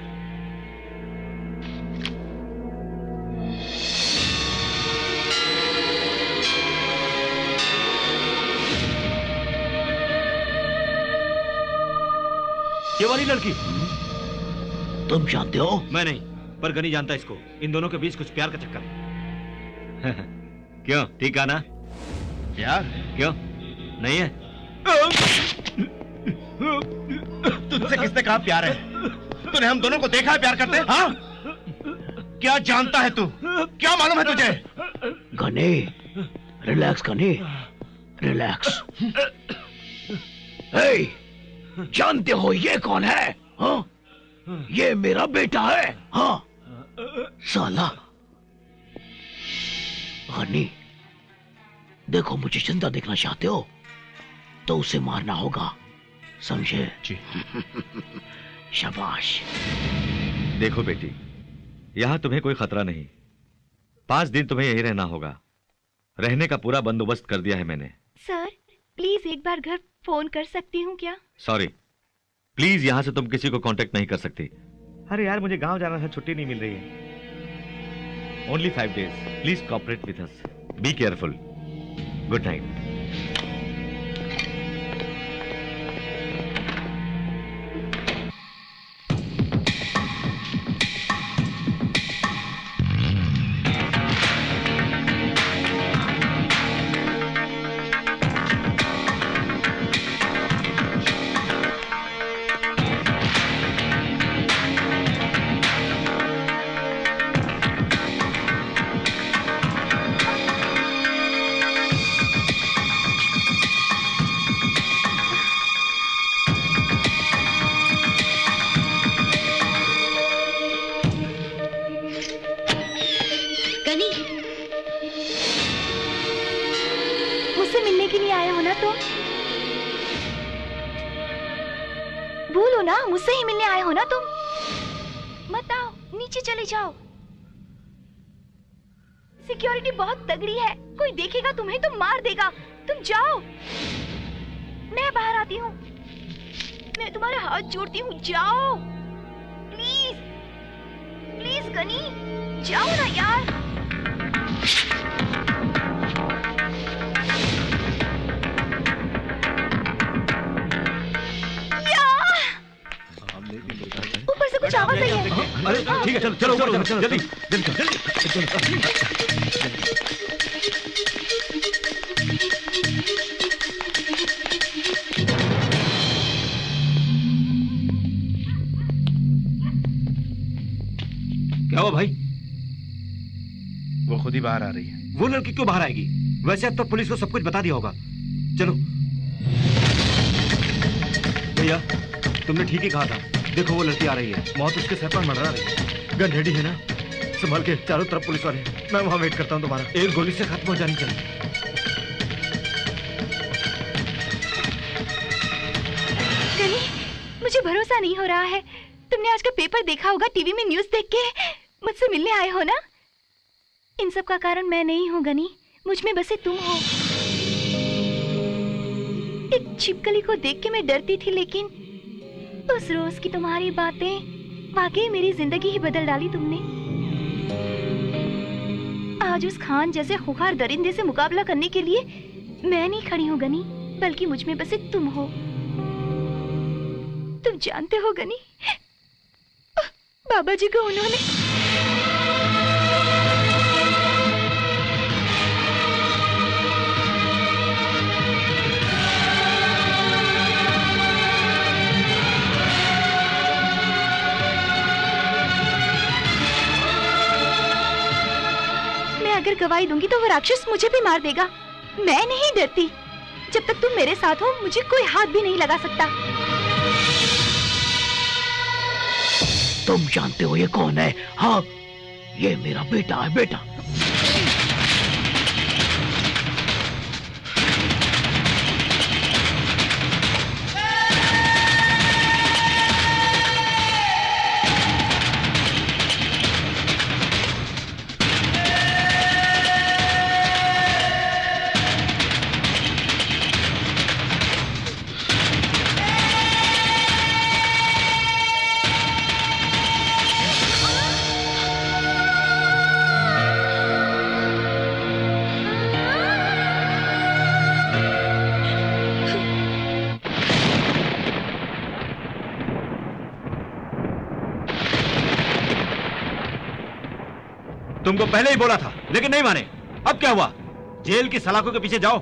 [SPEAKER 10] ये वाली लड़की
[SPEAKER 7] तुम जानते हो?
[SPEAKER 10] मैं नहीं, पर गनी जानता है इसको। इन दोनों के बीच कुछ प्यार का चक्कर है।
[SPEAKER 2] क्यों, ठीक है ना?
[SPEAKER 1] यार
[SPEAKER 2] क्यों नहीं है?
[SPEAKER 1] तुझसे किसने कहा प्यार है? तूने हम दोनों को देखा है प्यार करते? हाँ? क्या जानता है तू? क्या मालूम है तुझे?
[SPEAKER 7] Ghani, relax Ghani, relax. जानते हो ये कौन है? हाँ? ये मेरा बेटा है। हाँ साला। गनी, देखो मुझे जिंदा देखना चाहते हो तो उसे मारना होगा, समझे?
[SPEAKER 1] जी।
[SPEAKER 7] शाबाश।
[SPEAKER 2] देखो बेटी, यहां तुम्हें कोई खतरा नहीं। 5 दिन तुम्हें यहीं रहना होगा। रहने का पूरा बंदोबस्त कर दिया है मैंने।
[SPEAKER 9] सर प्लीज एक बार घर फोन कर सकती हूँ क्या?
[SPEAKER 2] सॉरी, प्लीज यहां से तुम किसी को कांटेक्ट नहीं कर सकती। अरे यार, मुझे गांव जाना था, छुट्टी नहीं मिल रही है। Only 5 days। Please cooperate with us. Be careful. Good night.
[SPEAKER 9] मुझसे मिलने के लिए आए हो ना तुम? बोलो ना, मुझसे ही मिलने आए हो ना तुम? मत आओ, नीचे चले जाओ। सिक्योरिटी बहुत तगड़ी है, कोई देखेगा तुम्हें तो मार देगा। तुम जाओ, मैं बाहर आती हूँ। मैं तुम्हारे हाथ जोड़ती हूँ, जाओ प्लीज। प्लीज गनी, जाओ ना यार। ऊपर से कुछ आवाज आई है।
[SPEAKER 10] अरे ठीक है, चलो चलो चलो चलो जल्दी जल्दी जल्दी। क्या हुआ भाई?
[SPEAKER 1] वो खुद ही बाहर आ रही है।
[SPEAKER 10] वो लड़की क्यों बाहर आएगी? वैसे अब तो पुलिस को सब कुछ बता दिया होगा। चलो भैया, तुमने ठीक ही कहा था। देखो वो लड़की आ रही है, मौत उसके सर पर मंडरा रही है।
[SPEAKER 4] गन रेडी है ना? संभाल के, चारों तरफ पुलिस वाले। मैं वहां वेट करता हूँ तुम्हारा।
[SPEAKER 10] एक गोली से खत्म हो जानी चाहिए।
[SPEAKER 9] गनी, मुझे भरोसा नहीं हो रहा है। तुमने आज का पेपर देखा होगा, टीवी में न्यूज़ देख के मुझसे मिलने आए हो ना? इन सब का कारण मैं नहीं हूँ गनी, मुझ में बसे तुम हो। एक छिपकली को देख के मैं डरती थी, लेकिन उस रोज की तुम्हारी बातें वाकई मेरी जिंदगी ही बदल डाली तुमने। आज उस खान जैसे खुखार दरिंदे से मुकाबला करने के लिए मैं नहीं खड़ी हूँ गनी, बल्कि मुझ में बसे तुम हो। तुम जानते हो गनी, बाबा जी को उन्होंने अगर गवाही दूंगी तो वो राक्षस मुझे भी मार देगा। मैं नहीं डरती। जब तक तुम मेरे साथ हो, मुझे कोई हाथ भी नहीं लगा सकता।
[SPEAKER 7] तुम जानते हो ये कौन है? हाँ, ये मेरा बेटा है, बेटा।
[SPEAKER 10] तुमको पहले ही बोला था, लेकिन नहीं माने। अब क्या हुआ? जेल की सलाखों के पीछे जाओ।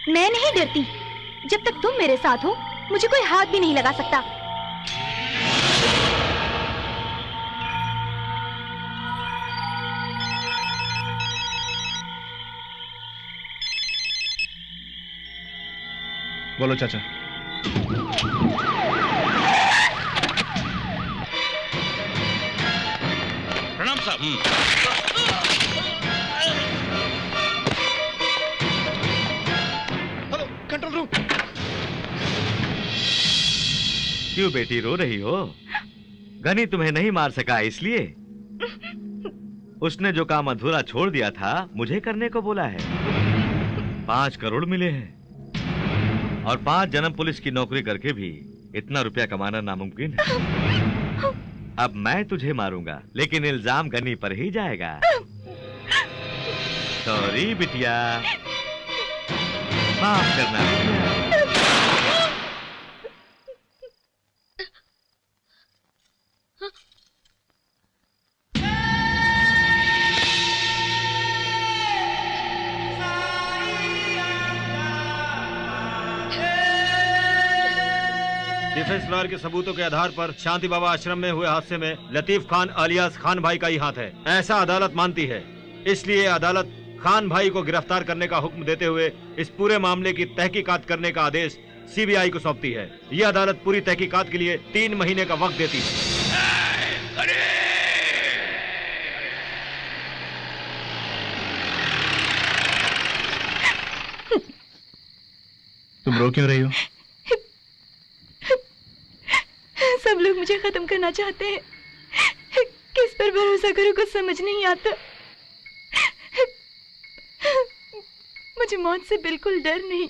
[SPEAKER 9] मैं नहीं डरती। जब तक तुम मेरे साथ हो मुझे कोई हाथ भी नहीं लगा सकता।
[SPEAKER 1] बोलो चाचा।
[SPEAKER 3] प्रणाम साहब।
[SPEAKER 1] Hello, control room.
[SPEAKER 2] क्यों बेटी रो रही हो? गनी तुम्हें नहीं मार सका इसलिए? उसने जो काम अधूरा छोड़ दिया था मुझे करने को बोला है। 5 करोड़ मिले हैं और 5 जन्म पुलिस की नौकरी करके भी इतना रुपया कमाना नामुमकिन है। अब मैं तुझे मारूंगा लेकिन इल्जाम गनी पर ही जाएगा। सॉरी बिटिया, माफ करना बिटिया।
[SPEAKER 10] डिफेंस लॉयर के सबूतों के आधार पर शांति बाबा आश्रम में हुए हादसे में लतीफ खान आलियास खान भाई का ही हाथ है, ऐसा अदालत मानती है। इसलिए अदालत खान भाई को गिरफ्तार करने का हुक्म देते हुए इस पूरे मामले की तहकीकात करने का आदेश सीबीआई को सौंपती है। यह अदालत पूरी तहकीकात के लिए 3 महीने का वक्त देती है।
[SPEAKER 1] तुम रो क्यों रही हो?
[SPEAKER 9] सब लोग मुझे खत्म करना चाहते हैं। किस पर भरोसा करूं कुछ समझ नहीं आता। मुझे मौत से बिल्कुल डर नहीं,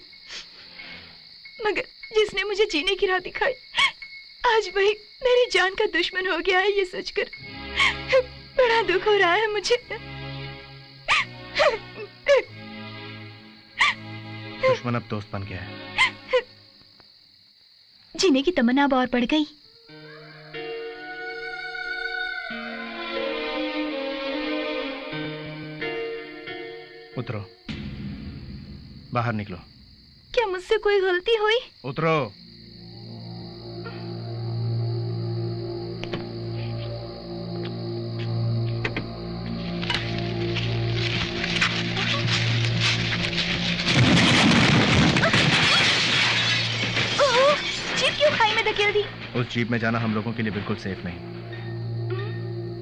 [SPEAKER 9] मगर जिसने मुझे जीने की राह दिखाई आज वही मेरी जान का दुश्मन हो गया है। ये सोचकर बड़ा दुख हो रहा है मुझे।
[SPEAKER 1] दुश्मन अब दोस्त बन गया है।
[SPEAKER 9] जीने की तमन्ना अब और बढ़ गई।
[SPEAKER 1] उतरो, बाहर निकलो।
[SPEAKER 9] क्या मुझसे कोई गलती हुई?
[SPEAKER 1] उतरो।
[SPEAKER 9] जीप क्यों खाई में धकेल दी?
[SPEAKER 1] उस जीप में जाना हम लोगों के लिए बिल्कुल सेफ नहीं।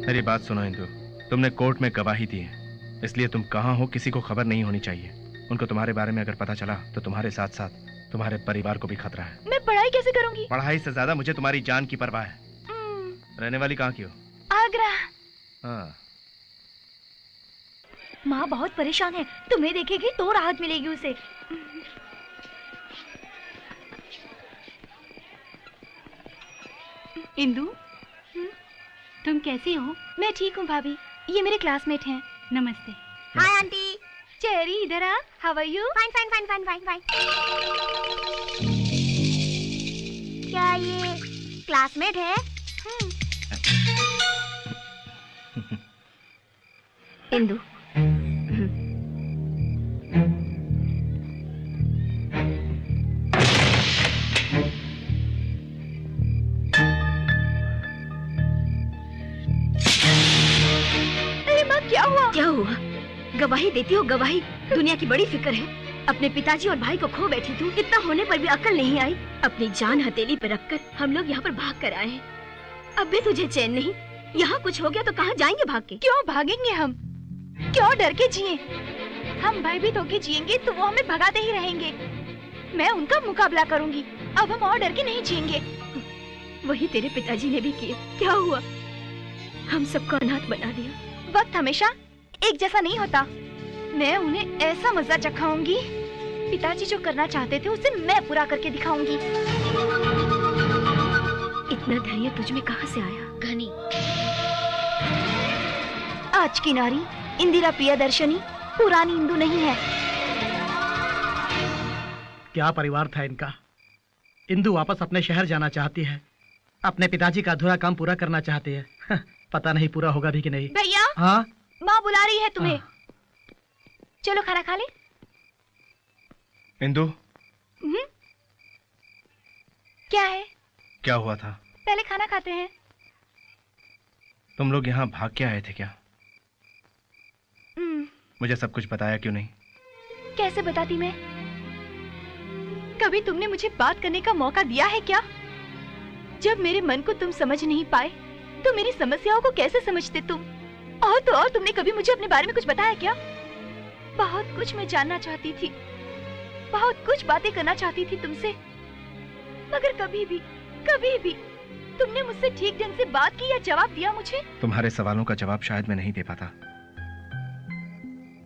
[SPEAKER 1] मेरी बात सुनो इंदु, तुमने कोर्ट में गवाही दी है, इसलिए तुम कहाँ हो किसी को खबर नहीं होनी चाहिए। उनको तुम्हारे बारे में अगर पता चला तो तुम्हारे साथ साथ तुम्हारे परिवार को भी खतरा है।
[SPEAKER 9] मैं पढ़ाई कैसे करूंगी?
[SPEAKER 1] पढ़ाई से ज्यादा मुझे तुम्हारी जान की परवाह है। रहने वाली कहाँ की हो?
[SPEAKER 9] आगरा।
[SPEAKER 1] हाँ।
[SPEAKER 9] माँ बहुत परेशान है, तुम्हें देखेगी तो राहत मिलेगी उसे।
[SPEAKER 12] इंदु, तुम कैसी हो?
[SPEAKER 9] मैं ठीक हूँ भाभी, ये मेरे क्लासमेट हैं।
[SPEAKER 12] नमस्ते।
[SPEAKER 11] हाय आंटी।
[SPEAKER 9] चेरी इधर आ। How are you?
[SPEAKER 11] Fine fine fine fine fine fine. क्या ये क्लासमेट है?
[SPEAKER 6] इंदु,
[SPEAKER 9] अरे माँ क्या हुआ?
[SPEAKER 6] क्या हुआ? गवाही देती हो गवाही। दुनिया की बड़ी फिक्र है। अपने पिताजी और भाई को खो बैठी तू, इतना होने पर भी अकल नहीं आई। अपनी जान हथेली पर रखकर हम लोग यहाँ पर भाग कर आए हैं। अब भी तुझे चैन नहीं। यहाँ कुछ हो गया तो कहाँ जाएंगे भाग के?
[SPEAKER 9] क्यों भागेंगे हम? क्यों डर के जिए? हम भयभीत होके जिएंगे तो वो हमें भगाते ही रहेंगे। मैं उनका मुकाबला करूंगी। अब हम और डर के नहीं जिएंगे।
[SPEAKER 6] वही तेरे पिताजी ने भी किया। क्या हुआ? हम सबको अनाथ बना दिया।
[SPEAKER 9] वक्त हमेशा एक जैसा नहीं होता। मैं उन्हें ऐसा मजा चखाऊंगी, पिताजी जो करना चाहते थे उसे मैं पूरा करके दिखाऊंगी।
[SPEAKER 6] इतना धैर्य तुझ में कहाँ से आया? घनी,
[SPEAKER 9] आज की नारी इंदिरा प्रियदर्शनी पुरानी इंदु नहीं है।
[SPEAKER 5] क्या परिवार था इनका। इंदु वापस अपने शहर जाना चाहती है, अपने पिताजी का अधूरा काम पूरा करना चाहती है। पता नहीं पूरा होगा भी कि नहीं।
[SPEAKER 9] भैया,
[SPEAKER 5] हाँ,
[SPEAKER 9] माँ बुला रही है तुम्हें। चलो खाना खा ले।
[SPEAKER 1] इंदु,
[SPEAKER 9] क्या है?
[SPEAKER 1] क्या हुआ था?
[SPEAKER 9] पहले खाना खाते हैं।
[SPEAKER 1] तुम लोग यहाँ भाग के आए थे क्या? मुझे सब कुछ बताया क्यों नहीं?
[SPEAKER 9] कैसे बताती मैं? कभी तुमने मुझे बात करने का मौका दिया है क्या? जब मेरे मन को तुम समझ नहीं पाए तो मेरी समस्याओं को कैसे समझते तुम? और तो और तुमने कभी मुझे अपने बारे में कुछ बताया क्या? बहुत कुछ मैं जानना चाहती थी, बहुत कुछ बातें करना चाहती थी तुमसे, मगर कभी भी तुमने मुझसे ठीक ढंग से बात की या जवाब दिया मुझे?
[SPEAKER 1] तुम्हारे सवालों का जवाब शायद मैं नहीं दे पाता।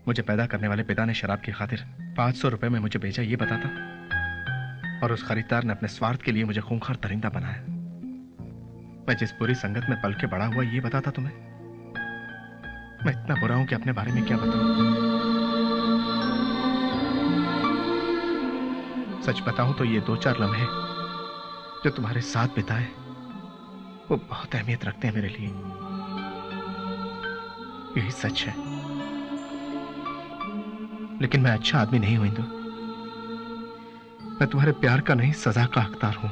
[SPEAKER 1] मुझे पैदा करने वाले पिता ने शराब की खातिर 500 रुपए में मुझे बेचा, ये बताता, और उस खरीदार ने अपने स्वार्थ के लिए मुझे खूंखार दरिंदा बनाया। मैं जिस बुरी संगत में पल के बड़ा हुआ, ये बताता तुम्हें? मैं इतना बुरा हूं कि अपने बारे में क्या बताऊं? सच बताऊं तो ये 2-4 लम्हे जो तुम्हारे साथ बिताए वो बहुत अहमियत रखते हैं मेरे लिए। यही सच है। लेकिन मैं अच्छा आदमी नहीं हूं इंदु। मैं तुम्हारे प्यार का नहीं, सजा का हकदार हूं।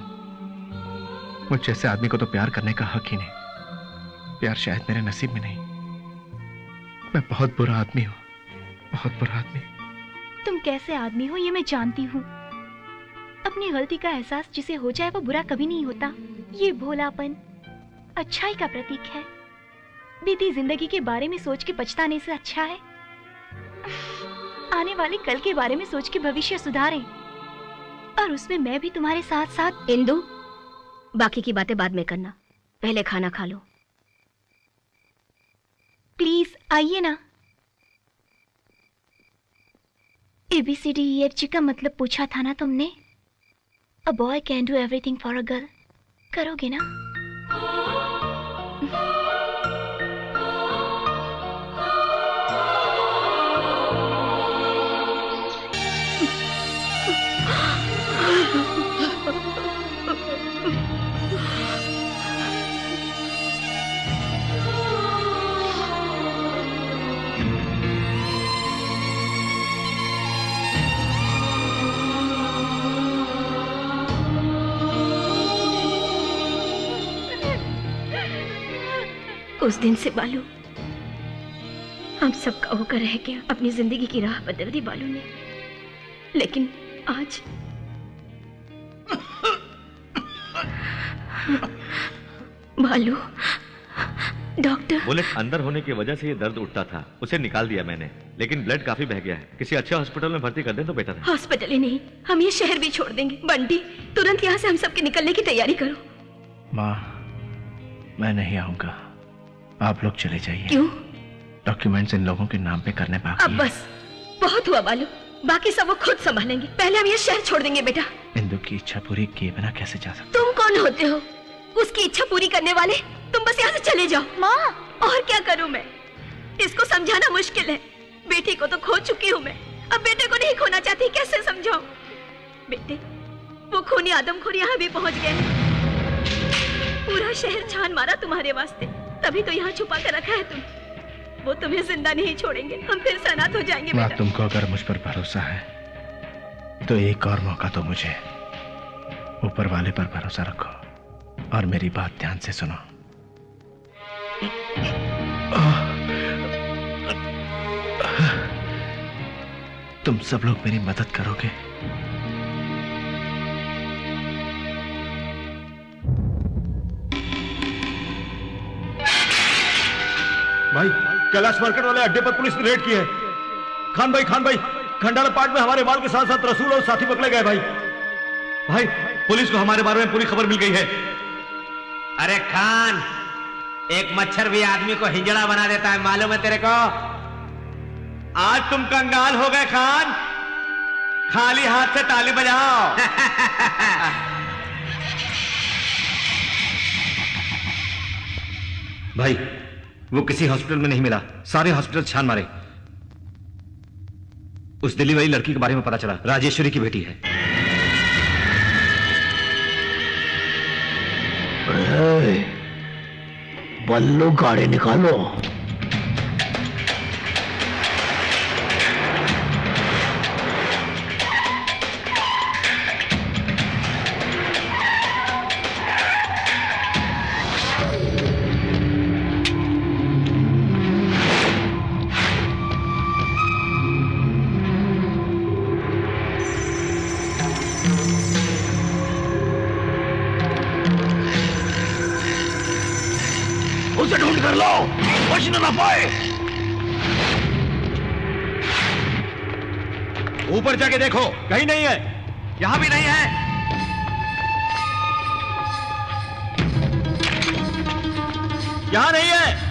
[SPEAKER 1] मुझ जैसे आदमी को तो प्यार करने का हक ही नहीं। प्यार शायद मेरे नसीब में नहीं। मैं बहुत बुरा आदमी हूं, बहुत बुरा आदमी।
[SPEAKER 9] तुम कैसे आदमी हो ये मैं जानती हूँ। अपनी गलती का एहसास जिसे हो जाए वो बुरा कभी नहीं होता। ये भोलापन अच्छाई का प्रतीक है। बीती जिंदगी के बारे में सोच के पछताने से अच्छा है आने वाले कल के बारे में सोच के भविष्य सुधारें, और उसमें मैं भी तुम्हारे साथ साथ।
[SPEAKER 6] इंदु, बाकी की बातें बाद में करना, पहले खाना खा लो।
[SPEAKER 9] प्लीज आइए ना। ABCDEFG का मतलब पूछा था ना तुमने? A boy can do everything for a girl. करोगे ना?
[SPEAKER 6] उस दिन से बालू हम सबका होकर रह गया। अपनी जिंदगी की राह बदल दी बालू ने। लेकिन आज बालू, डॉक्टर।
[SPEAKER 2] बुलेट अंदर होने की वजह से ये दर्द उठता था, उसे निकाल दिया मैंने, लेकिन ब्लड काफी बह गया है। किसी अच्छे हॉस्पिटल में भर्ती कर दें तो बेटर है।
[SPEAKER 6] हॉस्पिटल ही नहीं, हम ये शहर भी छोड़ देंगे। बंटी, तुरंत यहाँ से हम सबके निकलने की तैयारी करो।
[SPEAKER 1] माँ, मैं नहीं आऊंगा, आप लोग चले जाइए।
[SPEAKER 6] क्यों?
[SPEAKER 1] डॉक्यूमेंट्स इन लोगों के नाम पे करने बाकी
[SPEAKER 6] अब बस बहुत हुआ बालू, बाकी सब वो खुद संभालेंगे। पहले हम ये शहर छोड़ देंगे बेटा।
[SPEAKER 1] इंदु की इच्छा पूरी किए बिना कैसे जा सकते?
[SPEAKER 6] तुम कौन होते हो उसकी इच्छा पूरी करने वाले? तुम बस यहाँ से चले जाओ। माँ, और क्या करूँ मैं? इसको समझाना मुश्किल है। बेटी को तो खो चुकी हूँ मैं, अब बेटे को नहीं खोना चाहती। कैसे समझाऊं? बेटे, वो खूनी आदमखोर यहाँ भी पहुँच गए। पूरा शहर छान मारा तुम्हारे वास्ते, तभी तो यहाँ छुपा कर रखा है तुम। वो तुम्हें जिंदा नहीं छोड़ेंगे, हम फिर से अनाथ हो जाएंगे
[SPEAKER 1] माँ,
[SPEAKER 6] बेटा।
[SPEAKER 1] तुमको अगर मुझ पर भरोसा है तो एक और मौका दो मुझे। ऊपर वाले पर भरोसा रखो और मेरी बात ध्यान से सुनो। तुम सब लोग मेरी मदद करोगे?
[SPEAKER 10] भाई, कैलाश मार्केट वाले अड्डे पर पुलिस ने रेड की है। खान भाई, खंडाला पार्ट में हमारे माल के साथ साथ रसूल और साथी पकड़े गए। भाई, पुलिस को हमारे बारे में पूरी खबर मिल गई है।
[SPEAKER 13] अरे खान, एक मच्छर भी आदमी को हिजड़ा बना देता है, मालूम है तेरे को?
[SPEAKER 10] आज तुम कंगाल हो गए खान, खाली हाथ से ताली बजाओ।
[SPEAKER 8] भाई, वो किसी हॉस्पिटल में नहीं मिला, सारे हॉस्पिटल छान मारे। उस दिल्ली वाली लड़की के बारे में पता चला, राजेश्वरी की बेटी है।
[SPEAKER 7] बल्लू, गाड़ी निकालो। उसे ढूंढ कर लो, बचना ना पाए।
[SPEAKER 10] ऊपर जाके देखो, कहीं नहीं है।
[SPEAKER 1] यहां भी नहीं है।
[SPEAKER 10] यहां नहीं है।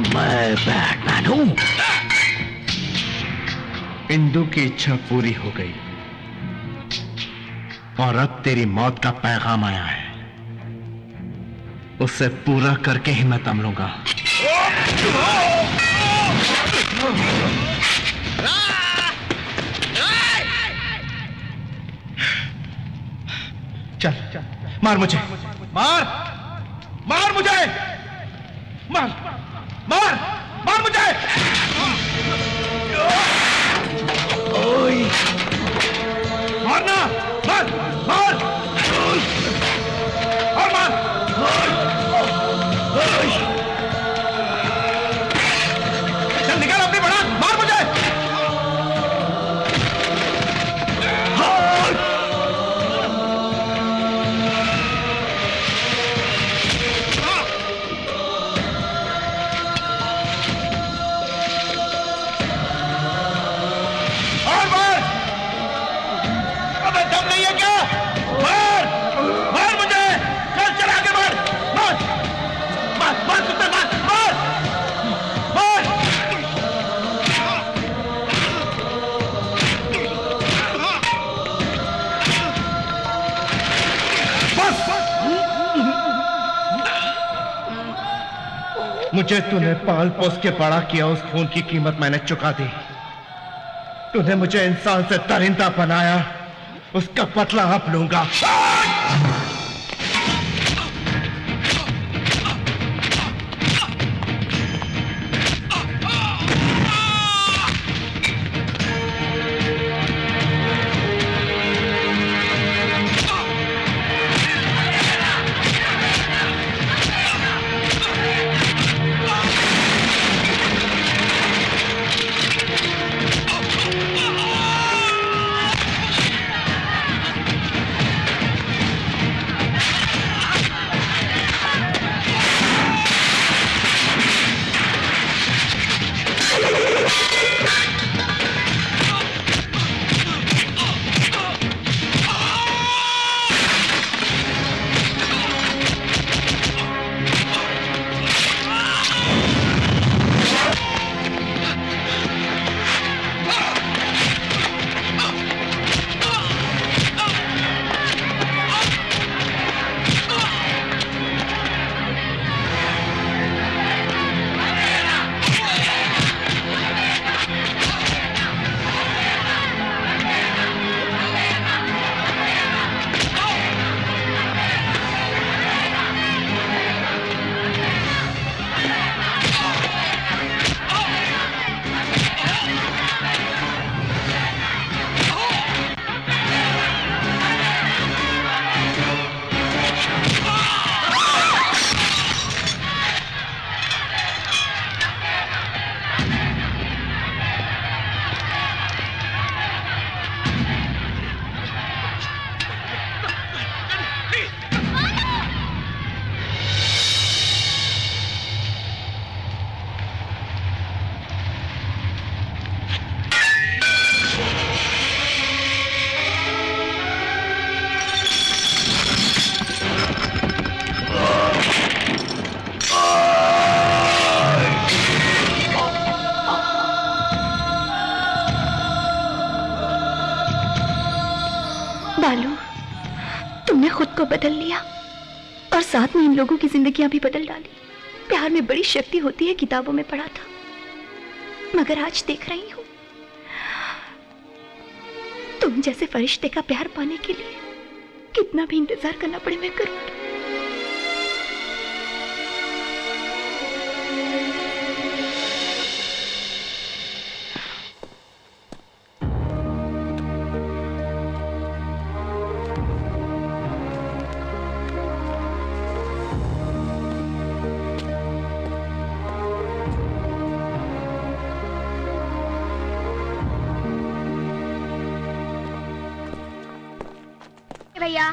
[SPEAKER 7] मैं बैटमैन हूं।
[SPEAKER 1] इंदु की इच्छा पूरी हो गई और अब तेरी मौत का पैगाम आया है। उसे पूरा करके ही मैं दम लूंगा। चल मार मुझे, मार मार मुझे, मार मार मार मुझे। मारना, मार मार और मार। चल निकाल अपनी बड़ा, मार मुझे। मुझे तूने पाल पोस के बड़ा किया, उस खून की कीमत मैंने चुका दी। तूने मुझे इंसान से दरिंदा बनाया, उसका बदला अब लूंगा।
[SPEAKER 9] बालू, तुमने खुद को बदल लिया और साथ में इन लोगों की जिंदगियां भी बदल डाली। प्यार में बड़ी शक्ति होती है, किताबों में पढ़ा था, मगर आज देख रही हूं तुम जैसे फरिश्ते का प्यार पाने के लिए कितना भी इंतजार करना पड़े मैं करूंगी।
[SPEAKER 11] भैया